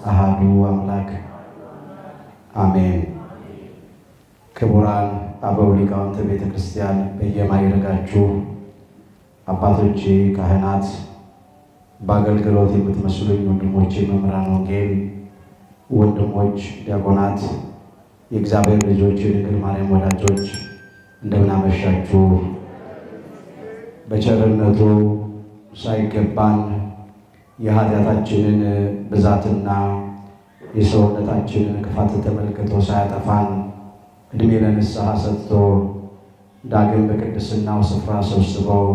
አሐዱ አምላክ አሜን። ክቡራን አበው ሊቃውንተ ቤተ ክርስቲያን በየማይረጋችሁ አባቶቼ ካህናት፣ በአገልግሎት የምትመስሉኝ ወንድሞቼ መምህራን ወንጌል፣ ወንድሞች ዲያቆናት፣ የእግዚአብሔር ልጆች፣ የድንግል ማርያም ወዳጆች እንደምን አመሻችሁ። በቸርነቱ ሳይገባን የኃጢአታችንን ብዛትና የሰውነታችንን ክፋት ተመልክቶ ሳያጠፋን ዕድሜ ለንስሐ ሰጥቶ ዳግም በቅድስናው ስፍራ ሰብስበው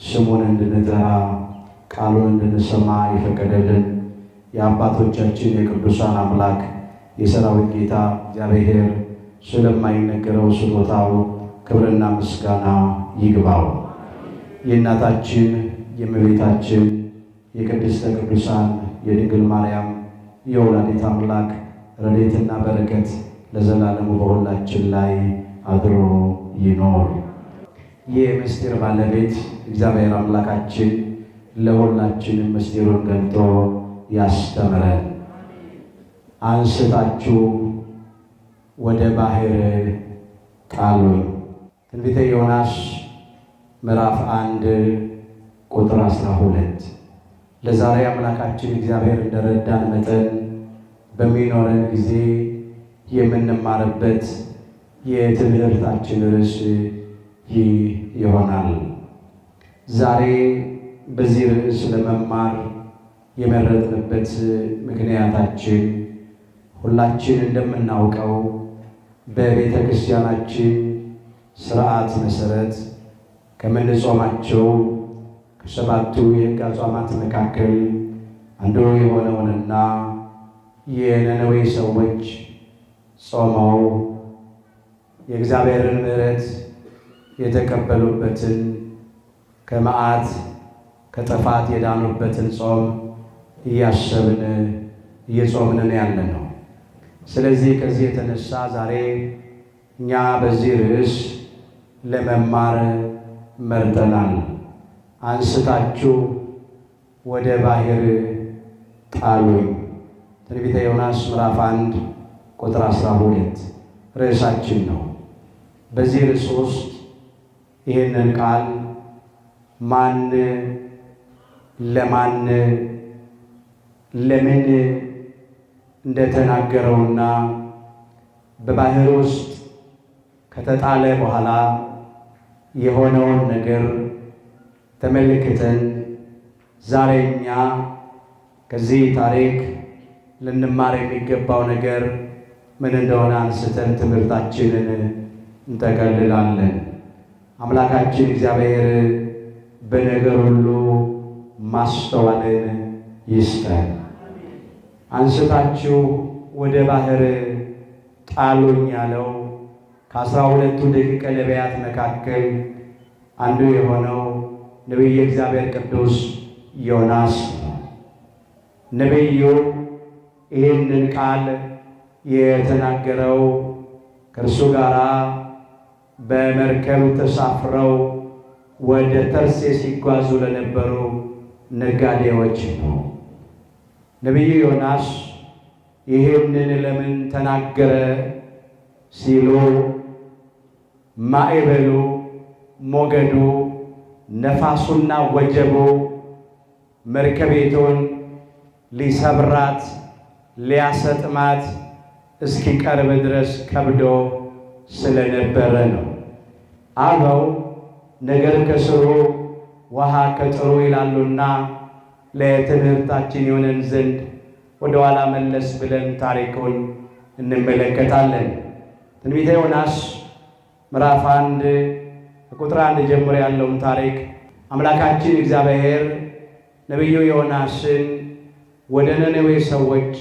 ስሙን እንድንጠራ ቃሉን እንድንሰማ የፈቀደልን የአባቶቻችን የቅዱሳን አምላክ የሰራዊት ጌታ እግዚአብሔር ስለማይነገረው ስጦታው ክብርና ምስጋና ይግባው። የእናታችን የእመቤታችን የቅድስተ ቅዱሳን የድንግል ማርያም የወላዲተ አምላክ ረድኤትና በረከት ለዘላለሙ በሁላችን ላይ አድሮ ይኖር። ይህ ምስጢር ባለቤት እግዚአብሔር አምላካችን ለሁላችንም ምስጢሩን ገልጦ ያስተምረን። አንስታችሁ ወደ ባሕር ጣሉኝ። ትንቢተ ዮናስ ምዕራፍ 1 ቁጥር 12። ለዛሬ አምላካችን እግዚአብሔር እንደረዳን መጠን በሚኖረን ጊዜ የምንማርበት የትምህርታችን ርዕስ ይህ ይሆናል። ዛሬ በዚህ ርዕስ ለመማር የመረጥንበት ምክንያታችን ሁላችን እንደምናውቀው በቤተ ክርስቲያናችን ሥርዓት መሠረት ከምንጾማቸው ከሰባቱ የሕግ አጽዋማት መካከል አንዱ የሆነውንና የነነዌ ሰዎች ጾመው የእግዚአብሔርን ምሕረት የተቀበሉበትን ከመዓት ከጥፋት የዳኑበትን ጾም እያሰብን እየጾምን ያለ ነው። ስለዚህ ከዚህ የተነሳ ዛሬ እኛ በዚህ ርዕስ ለመማር መርጠናል። አንስታችሁ ወደ ባሕር ጣሉኝ። ትንቢተ ዮናስ ምዕራፍ 1 ቁጥር 12 ርዕሳችን ነው። በዚህ ርዕስ ውስጥ ይህንን ቃል ማን ለማን ለምን እንደተናገረውና በባሕር ውስጥ ከተጣለ በኋላ የሆነውን ነገር ተመልክተን ዛሬ እኛ ከዚህ ታሪክ ልንማር የሚገባው ነገር ምን እንደሆነ አንስተን ትምህርታችንን እንጠቀልላለን። አምላካችን እግዚአብሔር በነገር ሁሉ ማስተዋልን ይስጠን። አንስታችሁ ወደ ባሕር ጣሉኝ ያለው ከ12ቱ ደቂቀ ነቢያት መካከል አንዱ የሆነው ነቢየ እግዚአብሔር ቅዱስ ዮናስ ነው። ነቢዩ ይህንን ቃል የተናገረው ከእርሱ ጋር በመርከብ ተሳፍረው ወደ ተርሴስ ሲጓዙ ለነበሩ ነጋዴዎች ነው። ነቢዩ ዮናስ ይህንን ለምን ተናገረ ሲሉ ማዕበሉ፣ ሞገዱ፣ ነፋሱና ወጀቡ መርከቤቱን ሊሰብራት ሊያሰጥማት እስኪቀርብ ድረስ ከብዶ ስለነበረ ነው። አበው ነገር ከስሩ ውሃ ከጥሩ ይላሉና ለትምህርታችን የሆነን ዘንድ ወደ ኋላ መለስ ብለን ታሪኩን እንመለከታለን። ትንቢተ ዮናስ ምዕራፍ 1 ከቁጥር 1 ጀምሮ ያለውን ታሪክ አምላካችን እግዚአብሔር ነቢዩ ዮናስን ወደ ነነዌ ሰዎች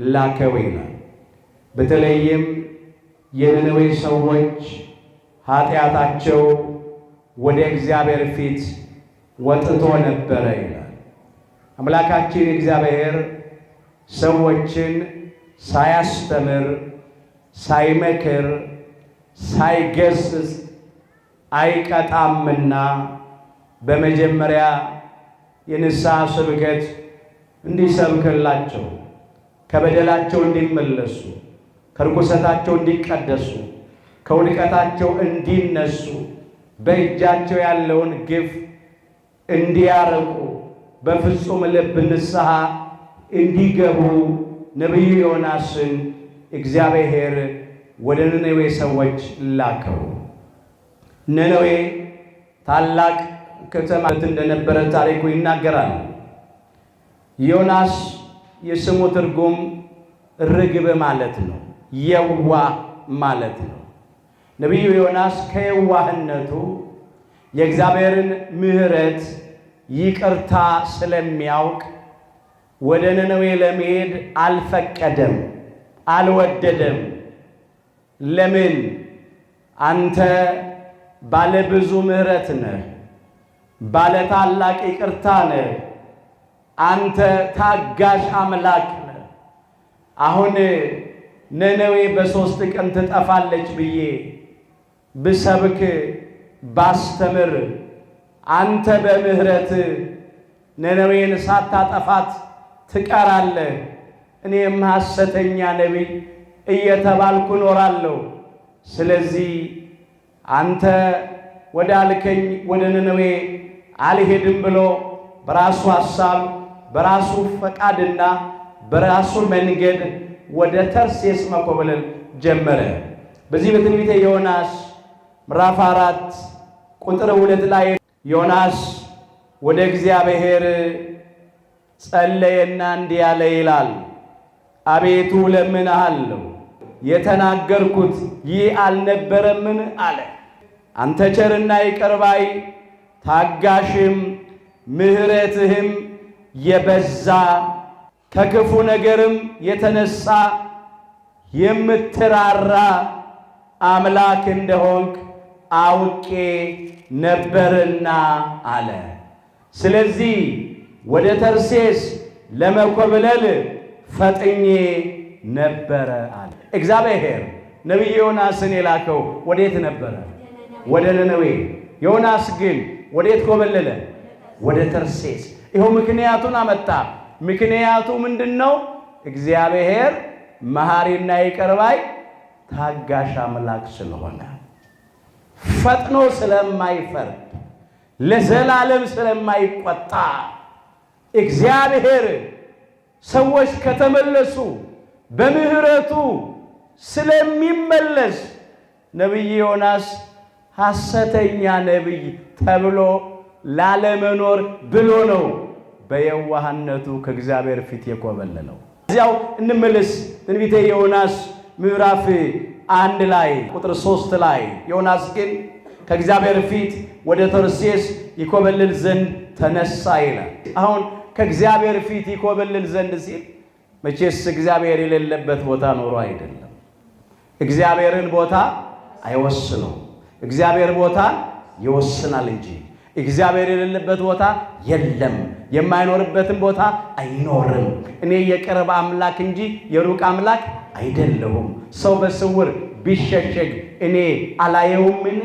ላከው ይላል። በተለይም የነነዌ ሰዎች ኃጢአታቸው ወደ እግዚአብሔር ፊት ወጥቶ ነበረ ይላል። አምላካችን እግዚአብሔር ሰዎችን ሳያስተምር፣ ሳይመክር፣ ሳይገስጽ አይቀጣምና በመጀመሪያ የንስሐ ስብከት እንዲሰብክላቸው ከበደላቸው እንዲመለሱ፣ ከርኩሰታቸው እንዲቀደሱ፣ ከውድቀታቸው እንዲነሱ፣ በእጃቸው ያለውን ግፍ እንዲያርቁ፣ በፍጹም ልብ ንስሐ እንዲገቡ ነቢዩ ዮናስን እግዚአብሔር ወደ ነነዌ ሰዎች ላከው። ነነዌ ታላቅ ከተማ እንደነበረ ታሪኩ ይናገራል። ዮናስ የስሙ ትርጉም ርግብ ማለት ነው፣ የዋህ ማለት ነው። ነቢዩ ዮናስ ከየዋህነቱ የእግዚአብሔርን ምሕረት ይቅርታ ስለሚያውቅ ወደ ነነዌ ለመሄድ አልፈቀደም፣ አልወደደም። ለምን? አንተ ባለ ብዙ ምሕረት ነህ፣ ባለ ታላቅ ይቅርታ ነህ፣ አንተ ታጋሽ አምላክ ነህ። አሁን ነነዌ በ3 ቀን ትጠፋለች ብዬ ብሰብክ ባስተምር፣ አንተ በምሕረት ነነዌን ሳታጠፋት ትቀራለህ፣ እኔም ሐሰተኛ ነቢይ እየተባልኩ እኖራለሁ። ስለዚህ አንተ ወደ አልከኝ ወደ ነነዌ አልሄድም ብሎ በራሱ ሐሳብ በራሱ ፈቃድና በራሱ መንገድ ወደ ተርሴስ መኮብለል ጀመረ። በዚህ በትንቢተ ዮናስ ምዕራፍ 4 ቁጥር 2 ላይ ዮናስ ወደ እግዚአብሔር ጸለየና እንዲህ አለ ይላል፣ አቤቱ እለምንሃለሁ፣ የተናገርኩት ይህ አልነበረምን አለ። አንተ ቸርና ይቅር ባይ ታጋሽም ምሕረትህም የበዛ ከክፉ ነገርም የተነሳ የምትራራ አምላክ እንደሆንክ አውቄ ነበርና አለ። ስለዚህ ወደ ተርሴስ ለመኮብለል ፈጥኜ ነበረ አለ። እግዚአብሔር ነቢይ ዮናስን የላከው ወዴት ነበረ? ወደ ነነዌ። ዮናስ ግን ወዴት ኮበለለ? ወደ ተርሴስ። ይኸው ምክንያቱን አመጣ። ምክንያቱ ምንድነው? እግዚአብሔር መሐሪና ይቅር ባይ ታጋሽ አምላክ ስለሆነ፣ ፈጥኖ ስለማይፈርድ፣ ለዘላለም ስለማይቆጣ፣ እግዚአብሔር ሰዎች ከተመለሱ በምህረቱ ስለሚመለስ ነቢይ ዮናስ ሐሰተኛ ነቢይ ተብሎ ላለመኖር ብሎ ነው በየዋህነቱ ከእግዚአብሔር ፊት የኮበለለው። እዚያው እንመለስ። ትንቢተ ዮናስ ምዕራፍ 1 ላይ ቁጥር 3 ላይ ዮናስ ግን ከእግዚአብሔር ፊት ወደ ተርሴስ ይኮበልል ዘንድ ተነሳ ይላል። አሁን ከእግዚአብሔር ፊት ይኮበልል ዘንድ ሲል መቼስ እግዚአብሔር የሌለበት ቦታ ኖሮ አይደለም። እግዚአብሔርን ቦታ አይወስነው፣ እግዚአብሔር ቦታ ይወስናል እንጂ እግዚአብሔር የሌለበት ቦታ የለም፣ የማይኖርበትም ቦታ አይኖርም። እኔ የቅርብ አምላክ እንጂ የሩቅ አምላክ አይደለሁም። ሰው በስውር ቢሸሸግ እኔ አላየውምን?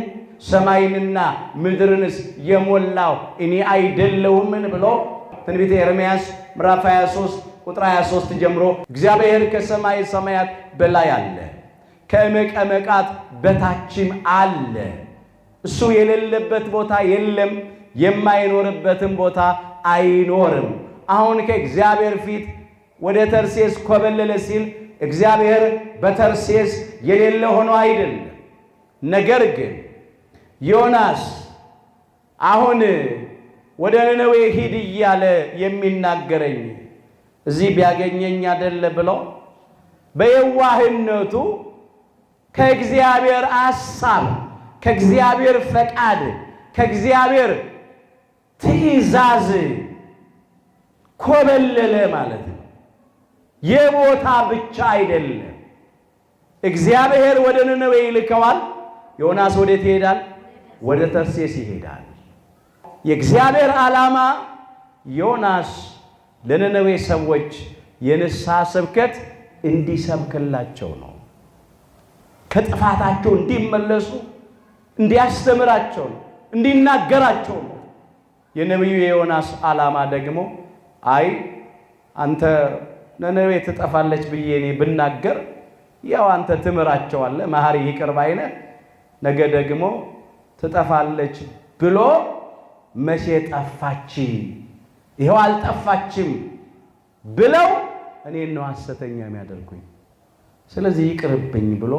ሰማይንና ምድርንስ የሞላው እኔ አይደለሁምን? ብሎ ትንቢተ ኤርምያስ ምዕራፍ 23 ቁጥር 23 ጀምሮ እግዚአብሔር ከሰማይ ሰማያት በላይ አለ፣ ከመቀመቃት በታችም አለ። እሱ የሌለበት ቦታ የለም፣ የማይኖርበትም ቦታ አይኖርም። አሁን ከእግዚአብሔር ፊት ወደ ተርሴስ ኮበለለ ሲል እግዚአብሔር በተርሴስ የሌለ ሆኖ አይደለም። ነገር ግን ዮናስ አሁን ወደ ነነዌ ሂድ እያለ የሚናገረኝ እዚህ ቢያገኘኝ አይደለ ብሎ በየዋህነቱ ከእግዚአብሔር ሐሳብ፣ ከእግዚአብሔር ፈቃድ፣ ከእግዚአብሔር ትእዛዝ ኮበለለ ማለት ነው። የቦታ ብቻ አይደለም። እግዚአብሔር ወደ ነነዌ ይልከዋል። ዮናስ ወዴት ይሄዳል? ወደ ተርሴስ ይሄዳል። የእግዚአብሔር ዓላማ ዮናስ ለነነዌ ሰዎች የንስሐ ስብከት እንዲሰብክላቸው ነው። ከጥፋታቸው እንዲመለሱ እንዲያስተምራቸው ነው፣ እንዲናገራቸው ነው። የነቢዩ የዮናስ ዓላማ ደግሞ አይ አንተ ነነዌ ትጠፋለች ብዬ እኔ ብናገር ያው አንተ ትምራቸዋለህ መሐሪ ይቅር ባይ ነህ። ነገ ደግሞ ትጠፋለች ብሎ መቼ ጠፋች ይኸው አልጠፋችም ብለው እኔን ነው ሐሰተኛ የሚያደርጉኝ። ስለዚህ ይቅርብኝ ብሎ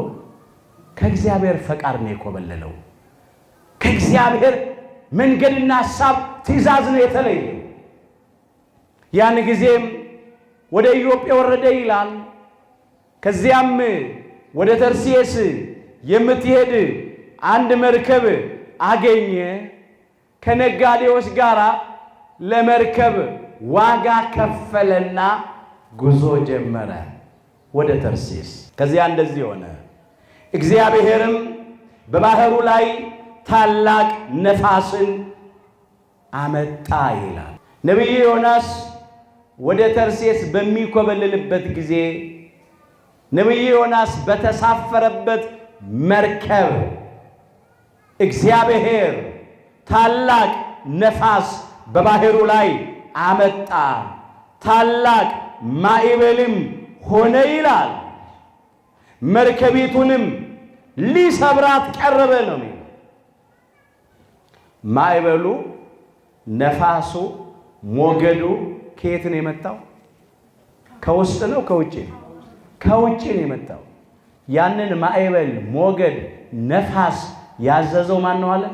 ከእግዚአብሔር ፈቃድ ነው የኮበለለው። ከእግዚአብሔር መንገድና ሐሳብ ትእዛዝ ነው የተለየው። ያን ጊዜም ወደ ኢዮጴ ወረደ ይላል። ከዚያም ወደ ተርሴስ የምትሄድ አንድ መርከብ አገኘ። ከነጋዴዎች ጋር ለመርከብ ዋጋ ከፈለና ጉዞ ጀመረ ወደ ተርሴስ። ከዚያ እንደዚህ ሆነ። እግዚአብሔርም በባህሩ ላይ ታላቅ ነፋስን አመጣ ይላል። ነቢዩ ዮናስ ወደ ተርሴስ በሚኮበልልበት ጊዜ ነቢዩ ዮናስ በተሳፈረበት መርከብ እግዚአብሔር ታላቅ ነፋስ በባህሩ ላይ አመጣ፣ ታላቅ ማዕበልም ሆነ ይላል። መርከቢቱንም ሊሰብራት ቀረበ ነው። ማዕበሉ፣ ነፋሱ፣ ሞገዱ ከየት ነው የመጣው? ከውስጥ ነው ከውጭ ነው? ከውጭ ነው የመጣው። ያንን ማዕበል፣ ሞገድ፣ ነፋስ ያዘዘው ማን ነው አለ?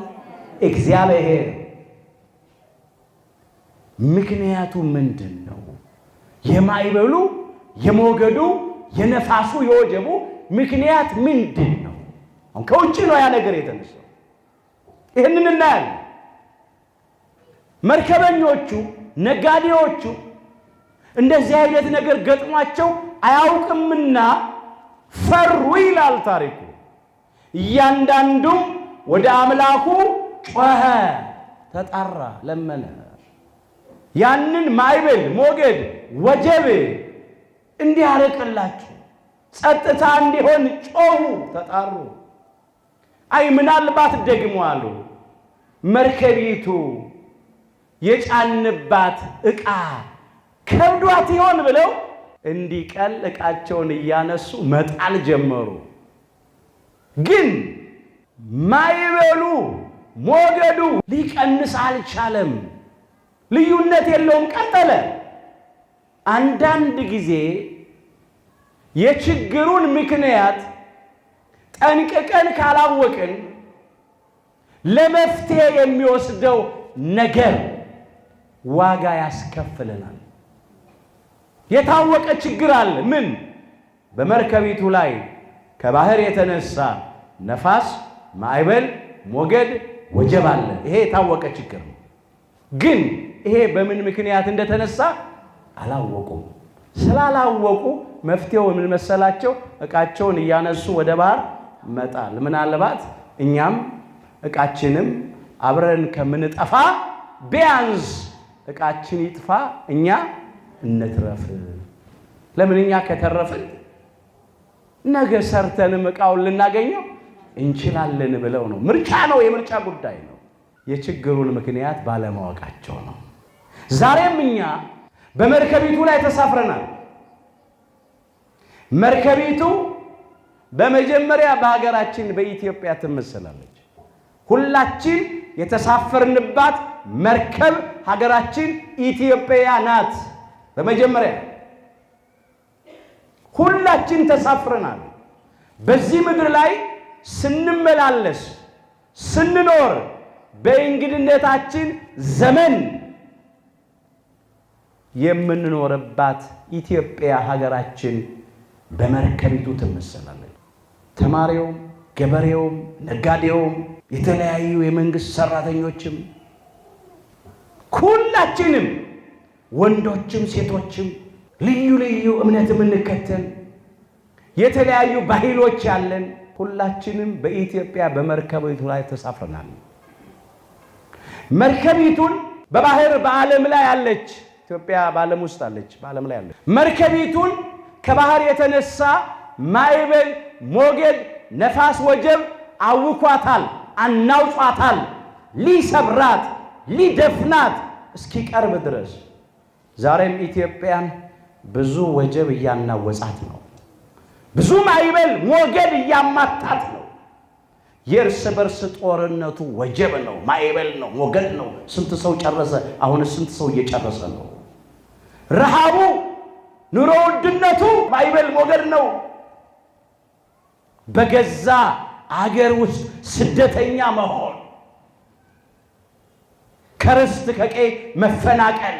እግዚአብሔር። ምክንያቱ ምንድን ነው? የማዕበሉ፣ የሞገዱ፣ የነፋሱ፣ የወጀቡ ምክንያት ምንድን ነው? አሁን ከውጭ ነው ያ ነገር የተነሳው። ይህንን እናያለን። መርከበኞቹ፣ ነጋዴዎቹ እንደዚህ አይነት ነገር ገጥሟቸው አያውቅምና ፈሩ ይላል ታሪኩ። እያንዳንዱም ወደ አምላኩ ጮኸ፣ ተጣራ፣ ለመነ። ያንን ማዕበል፣ ሞገድ፣ ወጀብ እንዲያርቅላቸው ጸጥታ እንዲሆን ጮሁ፣ ተጣሩ። አይ ምናልባት ደግሞ አሉ መርከቢቱ የጫንባት ዕቃ ከብዷት ይሆን ብለው እንዲቀል ዕቃቸውን እያነሱ መጣል ጀመሩ። ግን ማዕበሉ፣ ሞገዱ ሊቀንስ አልቻለም። ልዩነት የለውም፣ ቀጠለ። አንዳንድ ጊዜ የችግሩን ምክንያት ጠንቅቀን ካላወቅን ለመፍትሄ የሚወስደው ነገር ዋጋ ያስከፍለናል። የታወቀ ችግር አለ። ምን? በመርከቢቱ ላይ ከባህር የተነሳ ነፋስ፣ ማዕበል፣ ሞገድ፣ ወጀብ አለ። ይሄ የታወቀ ችግር ነው። ግን ይሄ በምን ምክንያት እንደተነሳ አላወቁም። ስላላወቁ መፍትሄው ምን መሰላቸው? ዕቃቸውን እያነሱ ወደ ባህር መጣል። ምናልባት እኛም ዕቃችንም አብረን ከምንጠፋ ቢያንስ ዕቃችን ይጥፋ፣ እኛ እንትረፍ። ለምን? እኛ ከተረፍን ነገ ሰርተንም ዕቃውን ልናገኘው እንችላለን ብለው ነው። ምርጫ ነው፣ የምርጫ ጉዳይ ነው። የችግሩን ምክንያት ባለማወቃቸው ነው። ዛሬም እኛ በመርከቢቱ ላይ ተሳፍረናል። መርከቢቱ በመጀመሪያ በሀገራችን በኢትዮጵያ ትመስላለች። ሁላችን የተሳፈርንባት መርከብ ሀገራችን ኢትዮጵያ ናት። በመጀመሪያ ሁላችን ተሳፍረናል። በዚህ ምድር ላይ ስንመላለስ ስንኖር በእንግድነታችን ዘመን የምንኖርባት ኢትዮጵያ ሀገራችን በመርከቢቱ ትመስላለች። ተማሪውም፣ ገበሬውም፣ ነጋዴውም፣ የተለያዩ የመንግስት ሰራተኞችም ሁላችንም ወንዶችም ሴቶችም ልዩ ልዩ እምነት የምንከተል የተለያዩ ባህሎች ያለን ሁላችንም በኢትዮጵያ በመርከቢቱ ላይ ተሳፍረናል። መርከቢቱን በባህር በዓለም ላይ አለች። ኢትዮጵያ በዓለም ውስጥ አለች፣ በዓለም ላይ አለች። መርከቢቱን ከባህር የተነሳ ማዕበል፣ ሞገድ፣ ነፋስ፣ ወጀብ አውኳታል፣ አናውጧታል፣ ሊሰብራት ሊደፍናት እስኪቀርብ ድረስ። ዛሬም ኢትዮጵያን ብዙ ወጀብ እያናወጻት ነው። ብዙ ማዕበል ሞገድ እያማታት ነው። የእርስ በርስ ጦርነቱ ወጀብ ነው፣ ማዕበል ነው፣ ሞገድ ነው። ስንት ሰው ጨረሰ? አሁን ስንት ሰው እየጨረሰ ነው? ረሃቡ፣ ኑሮ ውድነቱ ማዕበል ሞገድ ነው። በገዛ አገር ውስጥ ስደተኛ መሆን፣ ከርስት ከቀይ መፈናቀል፣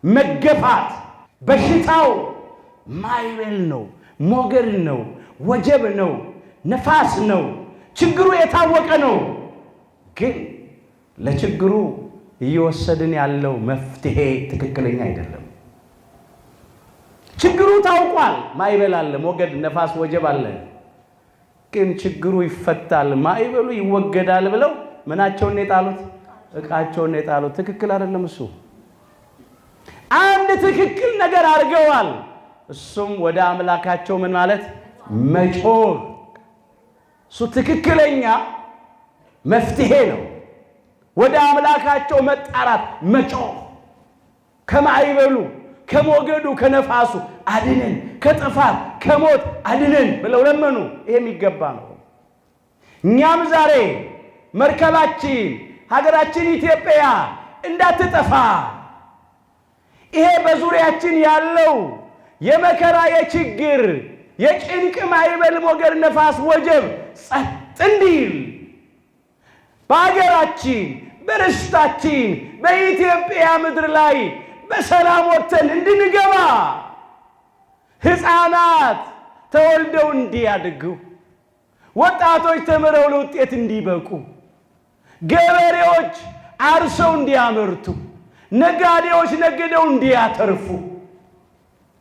መገፋት፣ በሽታው ማዕበል ነው፣ ሞገድ ነው፣ ወጀብ ነው፣ ነፋስ ነው። ችግሩ የታወቀ ነው። ግን ለችግሩ እየወሰድን ያለው መፍትሄ ትክክለኛ አይደለም። ችግሩ ታውቋል። ማዕበል አለ፣ ሞገድ፣ ነፋስ፣ ወጀብ አለ። ግን ችግሩ ይፈታል፣ ማዕበሉ ይወገዳል ብለው ምናቸውን የጣሉት? ዕቃቸውን የጣሉት። ትክክል አይደለም። እሱ አንድ ትክክል ነገር አድርገዋል። እሱም ወደ አምላካቸው ምን ማለት? መጮህ። እሱ ትክክለኛ መፍትሄ ነው። ወደ አምላካቸው መጣራት፣ መጮህ። ከማዕበሉ፣ ከሞገዱ፣ ከነፋሱ አድነን፣ ከጥፋት ከሞት አድነን ብለው ለመኑ። ይሄ የሚገባ ነው። እኛም ዛሬ መርከባችን ሀገራችን ኢትዮጵያ እንዳትጠፋ ይሄ በዙሪያችን ያለው የመከራ የችግር የጭንቅ ማዕበል ሞገድ ነፋስ ወጀብ ጸጥ እንዲል በሀገራችን በርስታችን በኢትዮጵያ ምድር ላይ በሰላም ወጥተን እንድንገባ ሕፃናት ተወልደው እንዲያድጉ፣ ወጣቶች ተምረው ለውጤት እንዲበቁ፣ ገበሬዎች አርሰው እንዲያመርቱ፣ ነጋዴዎች ነግደው እንዲያተርፉ፣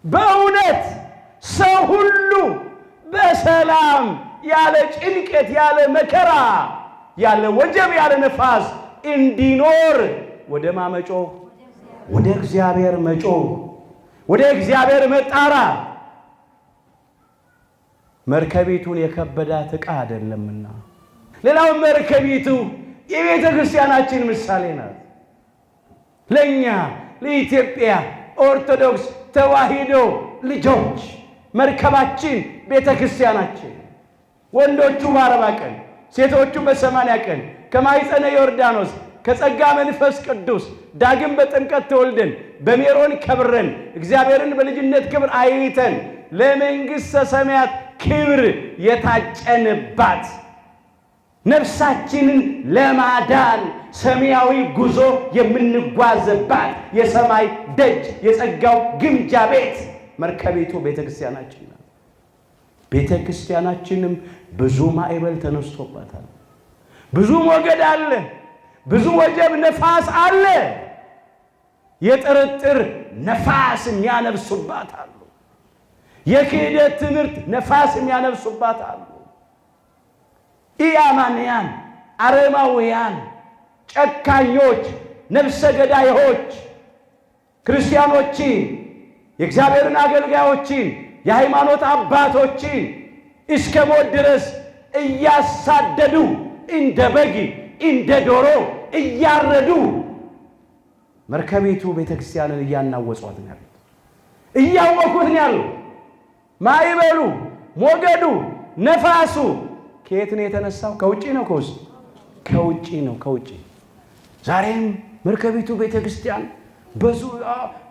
በእውነት ሰው ሁሉ በሰላም ያለ ጭንቀት ያለ መከራ ያለ ወጀብ ያለ ነፋስ እንዲኖር ወደ ማመጮህ ወደ እግዚአብሔር መጮህ ወደ እግዚአብሔር መጣራ። መርከቢቱን የከበዳት ዕቃ አይደለምና። ሌላው መርከቢቱ የቤተ ክርስቲያናችን ምሳሌ ናት። ለኛ ለኢትዮጵያ ኦርቶዶክስ ተዋሕዶ ልጆች መርከባችን ቤተ ክርስቲያናችን፣ ወንዶቹ በ40 ቀን ሴቶቹ በ80 ቀን ከማኅፀነ ዮርዳኖስ ከጸጋ መንፈስ ቅዱስ ዳግም በጥምቀት ተወልደን በሜሮን ከብረን እግዚአብሔርን በልጅነት ክብር አይተን ለመንግሥተ ሰማያት ክብር የታጨንባት ነፍሳችንን ለማዳን ሰማያዊ ጉዞ የምንጓዝባት የሰማይ ደጅ የጸጋው ግምጃ ቤት መርከቢቱ ቤተ ክርስቲያናችን ናት። ቤተ ክርስቲያናችንም ብዙ ማዕበል ተነስቶባታል። ብዙ ሞገድ አለ፣ ብዙ ወጀብ ነፋስ አለ። የጥርጥር ነፋስ የሚያነፍሱባት አሉ። የክህደት ትምህርት ነፋስ የሚያነፍሱባት አሉ። ኢአማንያን፣ አረማውያን፣ ጨካኞች፣ ነፍሰ ገዳዮች ክርስቲያኖችን፣ የእግዚአብሔርን አገልጋዮችን፣ የሃይማኖት አባቶችን እስከ ሞት ድረስ እያሳደዱ እንደ በግ እንደ ዶሮ እያረዱ መርከቢቱ ቤተክርስቲያንን እያናወጿት ነው ያሉት፣ እያወኩት ነው ያሉት። ማዕበሉ፣ ሞገዱ፣ ነፋሱ ከየት ነው የተነሳው? ከውጪ ነው ከውስጥ? ከውጪ ነው ከውጪ። ዛሬም መርከቢቱ ቤተክርስቲያን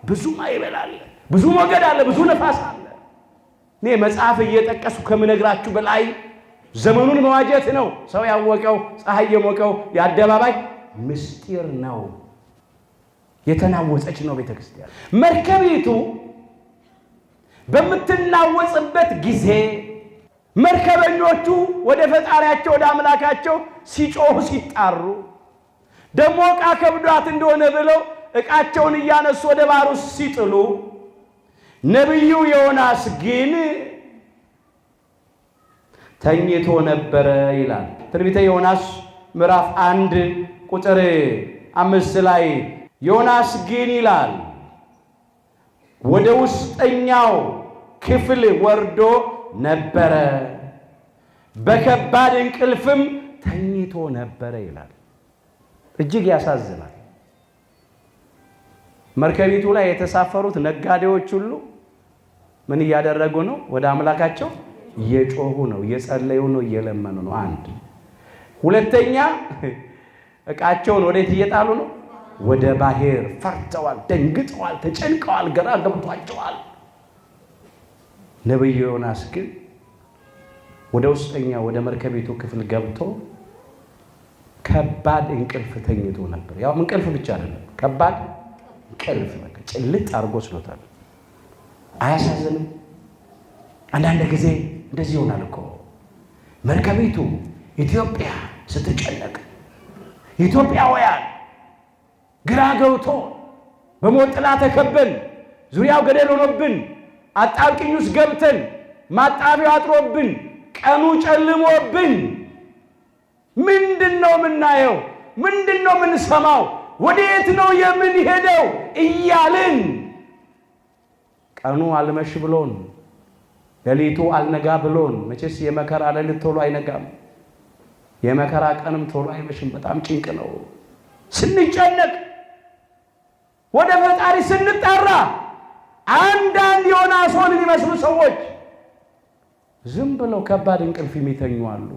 ብዙ ማዕበል አለ፣ ብዙ ሞገድ አለ፣ ብዙ ነፋስ አለ። እኔ መጽሐፍ እየጠቀሱ ከምነግራችሁ በላይ ዘመኑን መዋጀት ነው። ሰው ያወቀው ፀሐይ የሞቀው የአደባባይ ምስጢር ነው። የተናወጸች ነው ቤተክርስቲያን። መርከቢቱ በምትናወጽበት ጊዜ መርከበኞቹ ወደ ፈጣሪያቸው ወደ አምላካቸው ሲጮሁ ሲጣሩ ደግሞ ዕቃ ከብዷት እንደሆነ ብለው ዕቃቸውን እያነሱ ወደ ባህር ውስጥ ሲጥሉ ነቢዩ ዮናስ ግን ተኝቶ ነበረ ይላል። ትንቢተ ዮናስ ምዕራፍ 1 ቁጥር 5 ላይ ዮናስ ግን ይላል ወደ ውስጠኛው ክፍል ወርዶ ነበረ፣ በከባድ እንቅልፍም ተኝቶ ነበረ ይላል። እጅግ ያሳዝናል። መርከቢቱ ላይ የተሳፈሩት ነጋዴዎች ሁሉ ምን እያደረጉ ነው? ወደ አምላካቸው እየጮሁ ነው፣ እየጸለዩ ነው፣ እየለመኑ ነው። አንድ ሁለተኛ ዕቃቸውን ወዴት እየጣሉ ነው? ወደ ባህር። ፈርተዋል፣ ደንግጠዋል፣ ተጨንቀዋል፣ ግራ ገብቷቸዋል። ነብዩ ዮናስ ግን ወደ ውስጠኛ ወደ መርከቢቱ ክፍል ገብቶ ከባድ እንቅልፍ ተኝቶ ነበር። ያው እንቅልፍ ብቻ አይደለም፣ ከባድ እንቅልፍ በቃ ጭልጥ አድርጎ ስለታል። አያሳዝንም? አንዳንድ ጊዜ እንደዚህ ይሆናል እኮ መርከቢቱ ኢትዮጵያ ስትጨነቅ፣ ኢትዮጵያውያን ግራ ገብቶ በሞት ጥላ ተከበን፣ ዙሪያው ገደል ሆኖብን፣ አጣብቂኝ ውስጥ ገብተን፣ ማጣቢያው አጥሮብን፣ ቀኑ ጨልሞብን፣ ምንድነው የምናየው? ምንድነው የምንሰማው? ወዴት ነው የምንሄደው እያልን ቀኑ አልመሽ ብሎን ሌሊቱ አልነጋ ብሎን፣ መቼስ የመከራ ሌሊት ቶሎ አይነጋም፣ የመከራ ቀንም ቶሎ አይመሽም። በጣም ጭንቅ ነው። ስንጨነቅ ወደ ፈጣሪ ስንጣራ አንዳንድ ዮናስን የሚመስሉ ሰዎች ዝም ብለው ከባድ እንቅልፍ የሚተኙ አሉ።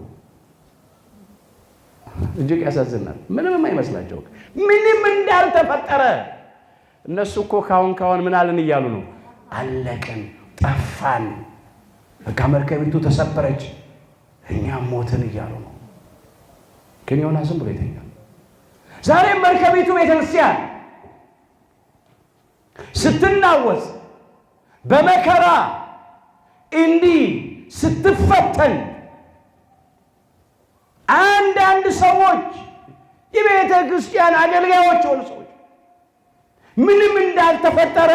እጅግ ያሳዝናል። ምንም የማይመስላቸው ምንም እንዳልተፈጠረ እነሱ እኮ ካሁን ምን አለን እያሉ ነው? አለቅን፣ ጠፋን፣ በቃ መርከቢቱ ተሰበረች፣ እኛም ሞትን እያሉ ነው። ግን ዮናስ ዝም ብሎ ይተኛል። ዛሬም መርከቢቱ ቤተክርስቲያን ስትናወዝ በመከራ እንዲህ ስትፈተን አንዳንድ ሰዎች የቤተ ክርስቲያን አገልጋዮች ሆኑ ሰዎች ምንም እንዳልተፈጠረ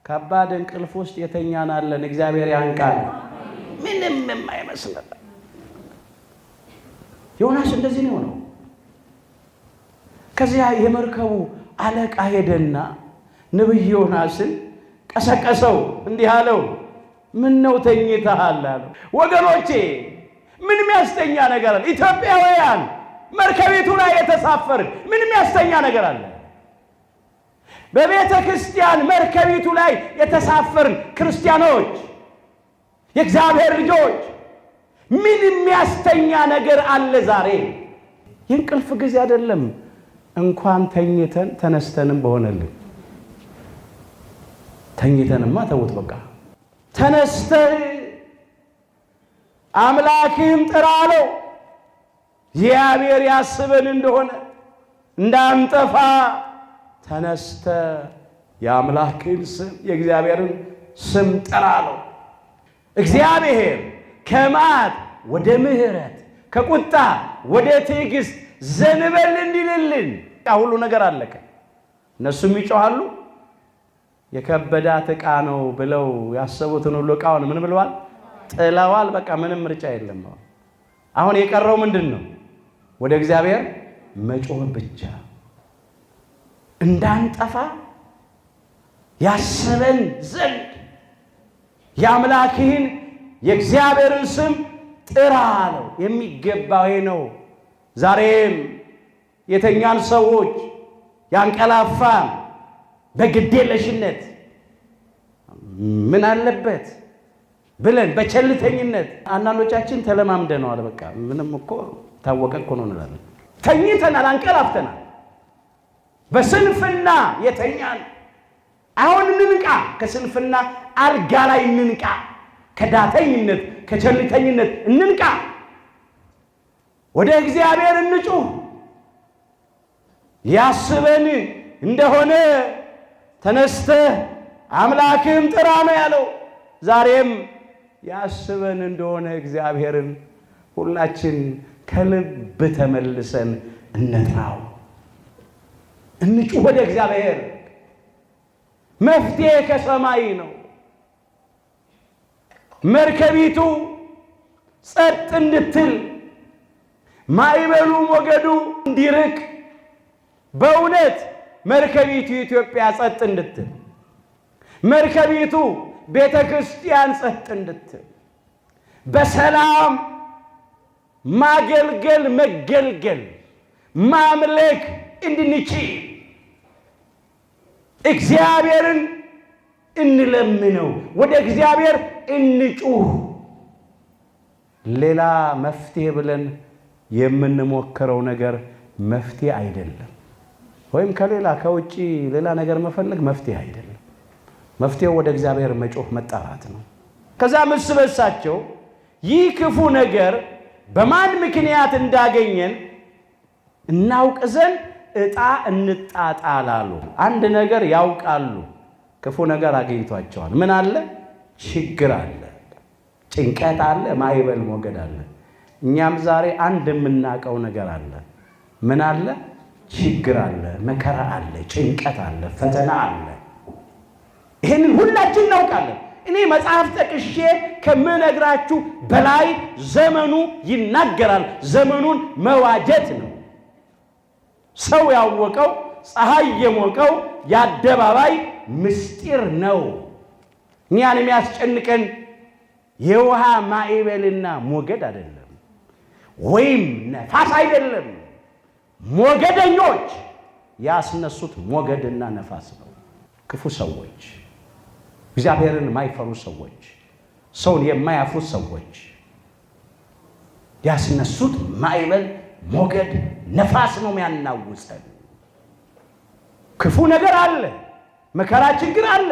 ከባድ እንቅልፍ ውስጥ የተኛን አለን። እግዚአብሔር ያንቃል። ምንም የማይመስለን ዮናስ እንደዚህ ነው የሆነው። ከዚያ የመርከቡ አለቃ ሄደና ነብዩ ዮናስን ቀሰቀሰው፣ እንዲህ አለው፣ ምን ነው ተኝተሃል አለው። ወገኖቼ ምን የሚያስተኛ ነገር አለ? ኢትዮጵያውያን መርከቢቱ ላይ የተሳፈርን ምን የሚያስተኛ ነገር አለ? በቤተ ክርስቲያን መርከቢቱ ላይ የተሳፈርን ክርስቲያኖች፣ የእግዚአብሔር ልጆች ምን የሚያስተኛ ነገር አለ? ዛሬ የእንቅልፍ ጊዜ አይደለም። እንኳን ተኝተን ተነስተንም በሆነልን። ተኝተንማ ተውት በቃ። ተነስተህ አምላክህን ጥራ አለው። እግዚአብሔር ያስበን እንደሆነ እንዳንጠፋ ተነስተ የአምላክህን ስም የእግዚአብሔርን ስም ጥራ አለው። እግዚአብሔር ከመዓት ወደ ምሕረት ከቁጣ ወደ ትዕግስት ዘንበል እንዲልልን ሁሉ ነገር አለቀ። እነሱም ይጮሃሉ። የከበዳት ዕቃ ነው ብለው ያሰቡትን ሁሉ ዕቃውን ምን ብለዋል? ጥለዋል። በቃ ምንም ምርጫ የለም። አሁን የቀረው ምንድን ነው? ወደ እግዚአብሔር መጮህ ብቻ። እንዳንጠፋ ያስበን ዘንድ የአምላክህን የእግዚአብሔርን ስም ጥራ አለው። የሚገባው ነው። ዛሬም የተኛን ሰዎች ያንቀላፋን በግዴለሽነት ምን አለበት ብለን በቸልተኝነት አንዳንዶቻችን ተለማምደነዋል። በቃ ምንም እኮ ታወቀ እኮ ነው እንላለን። ተኝተናል፣ አንቀላፍተናል። በስንፍና የተኛን አሁን እንንቃ። ከስንፍና አልጋ ላይ እንንቃ። ከዳተኝነት ከቸልተኝነት እንንቃ። ወደ እግዚአብሔር እንጩህ። ያስበን እንደሆነ ተነስተህ አምላክህን ጥራ ነው ያለው። ዛሬም ያስበን እንደሆነ እግዚአብሔርን ሁላችን ከልብ ተመልሰን እንጥራው፣ እንጩህ ወደ እግዚአብሔር። መፍትሄ ከሰማይ ነው። መርከቢቱ ጸጥ እንድትል ማዕበሉ ሞገዱ እንዲርቅ በእውነት መርከቢቱ ኢትዮጵያ ጸጥ እንድትል፣ መርከቢቱ ቤተ ክርስቲያን ጸጥ እንድትል፣ በሰላም ማገልገል መገልገል ማምለክ እንድንችል እግዚአብሔርን እንለምነው፣ ወደ እግዚአብሔር እንጩህ። ሌላ መፍትሄ ብለን የምንሞክረው ነገር መፍትሄ አይደለም። ወይም ከሌላ ከውጪ ሌላ ነገር መፈለግ መፍትሄ አይደለም። መፍትሄው ወደ እግዚአብሔር መጮህ መጣራት ነው። ከዛ መስበሳቸው ይህ ክፉ ነገር በማን ምክንያት እንዳገኘን እናውቅ ዘንድ ዕጣ እንጣጣላሉ። አንድ ነገር ያውቃሉ። ክፉ ነገር አግኝቷቸዋል። ምን አለ? ችግር አለ፣ ጭንቀት አለ፣ ማዕበል ሞገድ አለ። እኛም ዛሬ አንድ የምናውቀው ነገር አለ። ምን አለ? ችግር አለ፣ መከራ አለ፣ ጭንቀት አለ፣ ፈተና አለ። ይሄንን ሁላችን እናውቃለን። እኔ መጽሐፍ ጠቅሼ ከምነግራችሁ በላይ ዘመኑ ይናገራል። ዘመኑን መዋጀት ነው። ሰው ያወቀው ፀሐይ የሞቀው የአደባባይ ምስጢር ነው። እኛን የሚያስጨንቀን የውሃ ማዕበልና ሞገድ አይደለም፣ ወይም ነፋስ አይደለም። ሞገደኞች ያስነሱት ሞገድና ነፋስ ነው። ክፉ ሰዎች፣ እግዚአብሔርን የማይፈሩ ሰዎች፣ ሰውን የማያፍሩ ሰዎች ያስነሱት ማዕበል፣ ሞገድ፣ ነፋስ ነው የሚያናውጸን። ክፉ ነገር አለ፣ መከራ፣ ችግር አለ።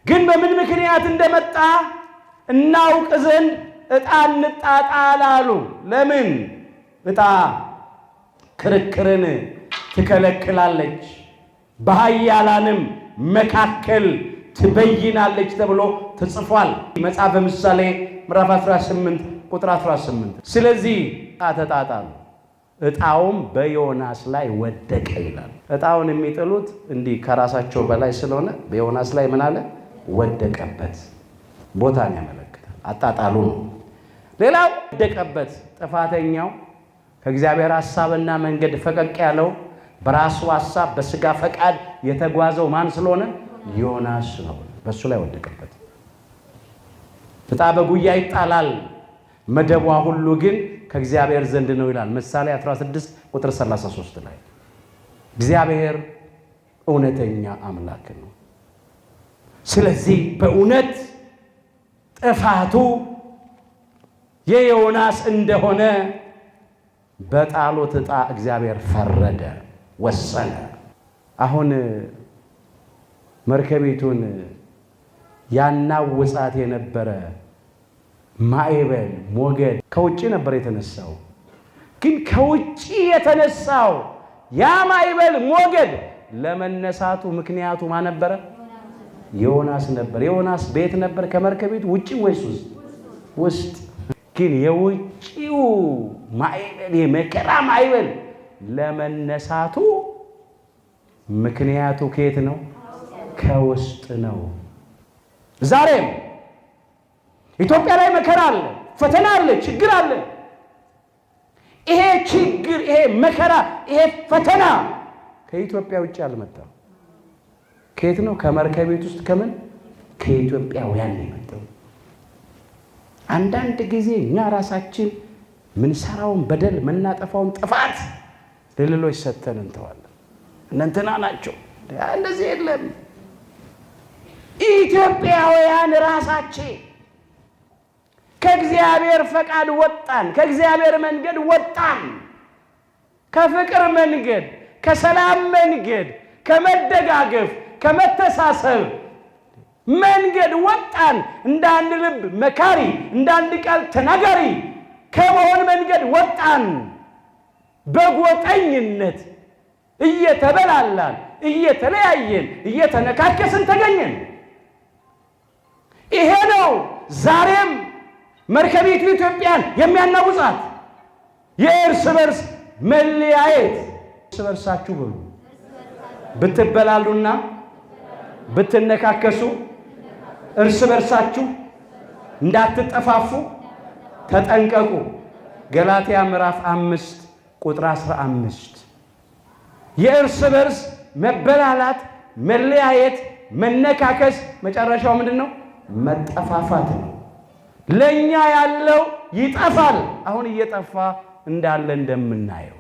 ግን በምን ምክንያት እንደመጣ እናውቅ ዘንድ ዕጣ እንጣጣላሉ። ለምን? ዕጣ ክርክርን ትከለክላለች፣ በኃያላንም መካከል ትበይናለች ተብሎ ተጽፏል። መጽሐፈ ምሳሌ ምዕራፍ 18 ቁጥር 18። ስለዚህ ዕጣ ተጣጣሉ፣ ዕጣውም በዮናስ ላይ ወደቀ ይላል። ዕጣውን የሚጥሉት እንዲህ ከራሳቸው በላይ ስለሆነ በዮናስ ላይ ምን አለ? ወደቀበት። ቦታን ያመለክታል። አጣጣሉ ነው። ሌላው ወደቀበት፣ ጥፋተኛው ከእግዚአብሔር ሐሳብና መንገድ ፈቀቅ ያለው በራሱ ሐሳብ በሥጋ ፈቃድ የተጓዘው ማን ስለሆነ? ዮናስ ነው። በሱ ላይ ወደቀበት። ዕጣ በጉያ ይጣላል፣ መደቧ ሁሉ ግን ከእግዚአብሔር ዘንድ ነው ይላል ምሳሌ 16 ቁጥር 33 ላይ። እግዚአብሔር እውነተኛ አምላክ ነው። ስለዚህ በእውነት ጥፋቱ የዮናስ እንደሆነ በጣሉት ዕጣ እግዚአብሔር ፈረደ፣ ወሰነ። አሁን መርከቢቱን ያናውጻት የነበረ ማዕበል ሞገድ ከውጪ ነበር የተነሳው። ግን ከውጪ የተነሳው ያ ማዕበል ሞገድ ለመነሳቱ ምክንያቱ ማን ነበረ? ዮናስ ነበር። ዮናስ ቤት ነበር ከመርከቢቱ ውጪ ወይስ ውስጥ? ግን የውጪው ማዕበል የመከራ ማዕበል ለመነሳቱ ምክንያቱ ከየት ነው? ከውስጥ ነው። ዛሬም ኢትዮጵያ ላይ መከራ አለ፣ ፈተና አለ፣ ችግር አለ። ይሄ ችግር፣ ይሄ መከራ፣ ይሄ ፈተና ከኢትዮጵያ ውጭ አልመጣም። ከየት ነው? ከመርከቢት ውስጥ ከምን? ከኢትዮጵያውያን የመጣው። አንዳንድ ጊዜ እኛ ራሳችን ምንሰራውን በደል ምናጠፋውን ጥፋት ለሌሎች ሰጥተን እንተዋለን። እነንትና ናቸው፣ እንደዚህ የለም። ኢትዮጵያውያን ራሳችን ከእግዚአብሔር ፈቃድ ወጣን፣ ከእግዚአብሔር መንገድ ወጣን፣ ከፍቅር መንገድ፣ ከሰላም መንገድ፣ ከመደጋገፍ፣ ከመተሳሰብ መንገድ ወጣን። እንደ አንድ ልብ መካሪ፣ እንደ አንድ ቃል ተናጋሪ ከመሆን መንገድ ወጣን። በጎጠኝነት እየተበላላን፣ እየተለያየን፣ እየተነካከስን ተገኘን። ይሄ ነው ዛሬም መርከቢቱ ኢትዮጵያን የሚያናውጻት የእርስ በርስ መለያየት። እርስ በርሳችሁ ብሉ ብትበላሉና ብትነካከሱ እርስ በርሳችሁ እንዳትጠፋፉ ተጠንቀቁ። ገላትያ ምዕራፍ 5 ቁጥር 15። የእርስ በርስ መበላላት፣ መለያየት፣ መነካከስ መጨረሻው ምንድን ነው? መጠፋፋት ነው። ለኛ ያለው ይጠፋል። አሁን እየጠፋ እንዳለ እንደምናየው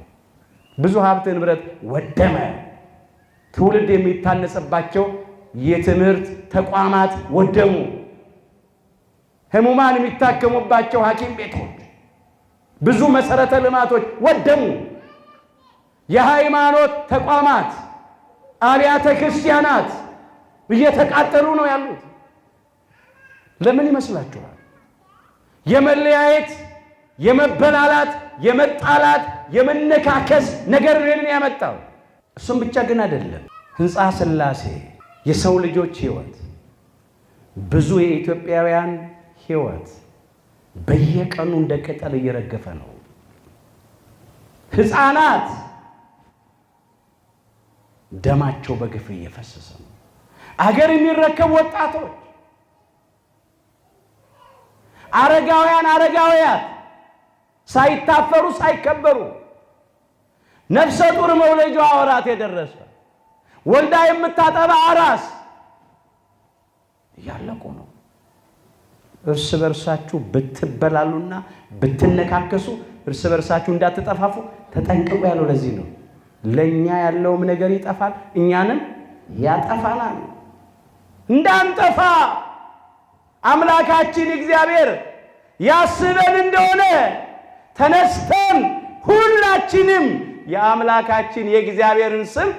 ብዙ ሀብት ንብረት ወደመ። ትውልድ የሚታነጽባቸው የትምህርት ተቋማት ወደሙ። ህሙማን የሚታከሙባቸው ሐኪም ቤቶች፣ ብዙ መሰረተ ልማቶች ወደሙ። የሃይማኖት ተቋማት፣ አብያተ ክርስቲያናት እየተቃጠሉ ነው ያሉት። ለምን ይመስላችኋል? የመለያየት፣ የመበላላት፣ የመጣላት፣ የመነካከስ ነገር ነው ያመጣው። እሱም ብቻ ግን አይደለም። ሕንፃ ሥላሴ የሰው ልጆች ህይወት፣ ብዙ የኢትዮጵያውያን ህይወት በየቀኑ እንደ ቅጠል እየረገፈ ነው። ሕፃናት ደማቸው በግፍ እየፈሰሰ ነው። አገር የሚረከቡ ወጣቶች፣ አረጋውያን ሳይታፈሩ ሳይከበሩ ነፍሰ ጡር መውለጃዋ ወራት የደረሰ ወልዳ የምታጠባ አራስ እያለቁ ነው። እርስ በርሳችሁ ብትበላሉና ብትነካከሱ እርስ በርሳችሁ እንዳትጠፋፉ ተጠንቀቁ ያለው ለዚህ ነው። ለኛ ያለውም ነገር ይጠፋል፣ እኛንም ያጠፋናል። እንዳንጠፋ አምላካችን እግዚአብሔር ያስበን እንደሆነ ተነስተን ሁላችንም የአምላካችን የእግዚአብሔርን ስም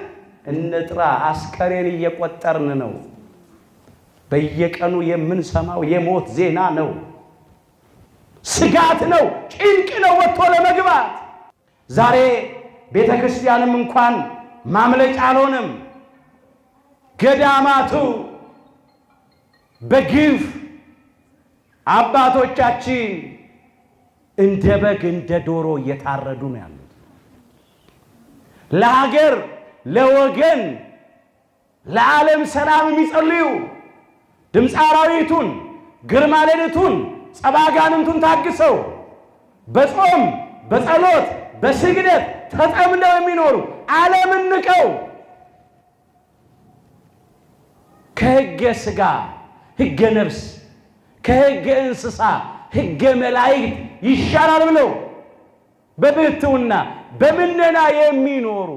እንጥራ። አስከሬን እየቆጠርን ነው። በየቀኑ የምንሰማው የሞት ዜና ነው። ስጋት ነው፣ ጭንቅ ነው ወጥቶ ለመግባት። ዛሬ ቤተ ክርስቲያንም እንኳን ማምለጫ አልሆነም። ገዳማቱ በግፍ አባቶቻችን እንደ በግ እንደ ዶሮ እየታረዱ ነው ያሉት። ለሀገር ለወገን ለዓለም ሰላም የሚጸልዩ ድምፀ አራዊቱን ግርማ ሌሊቱን ጸባጋንንቱን ታግሰው በጾም በጸሎት በስግደት ተጠምደው የሚኖሩ ዓለምን ንቀው ከሕገ ሥጋ ሕገ ነፍስ ከሕገ እንስሳ ሕገ መላእክት ይሻላል ብለው በብሕትውና በምነና የሚኖሩ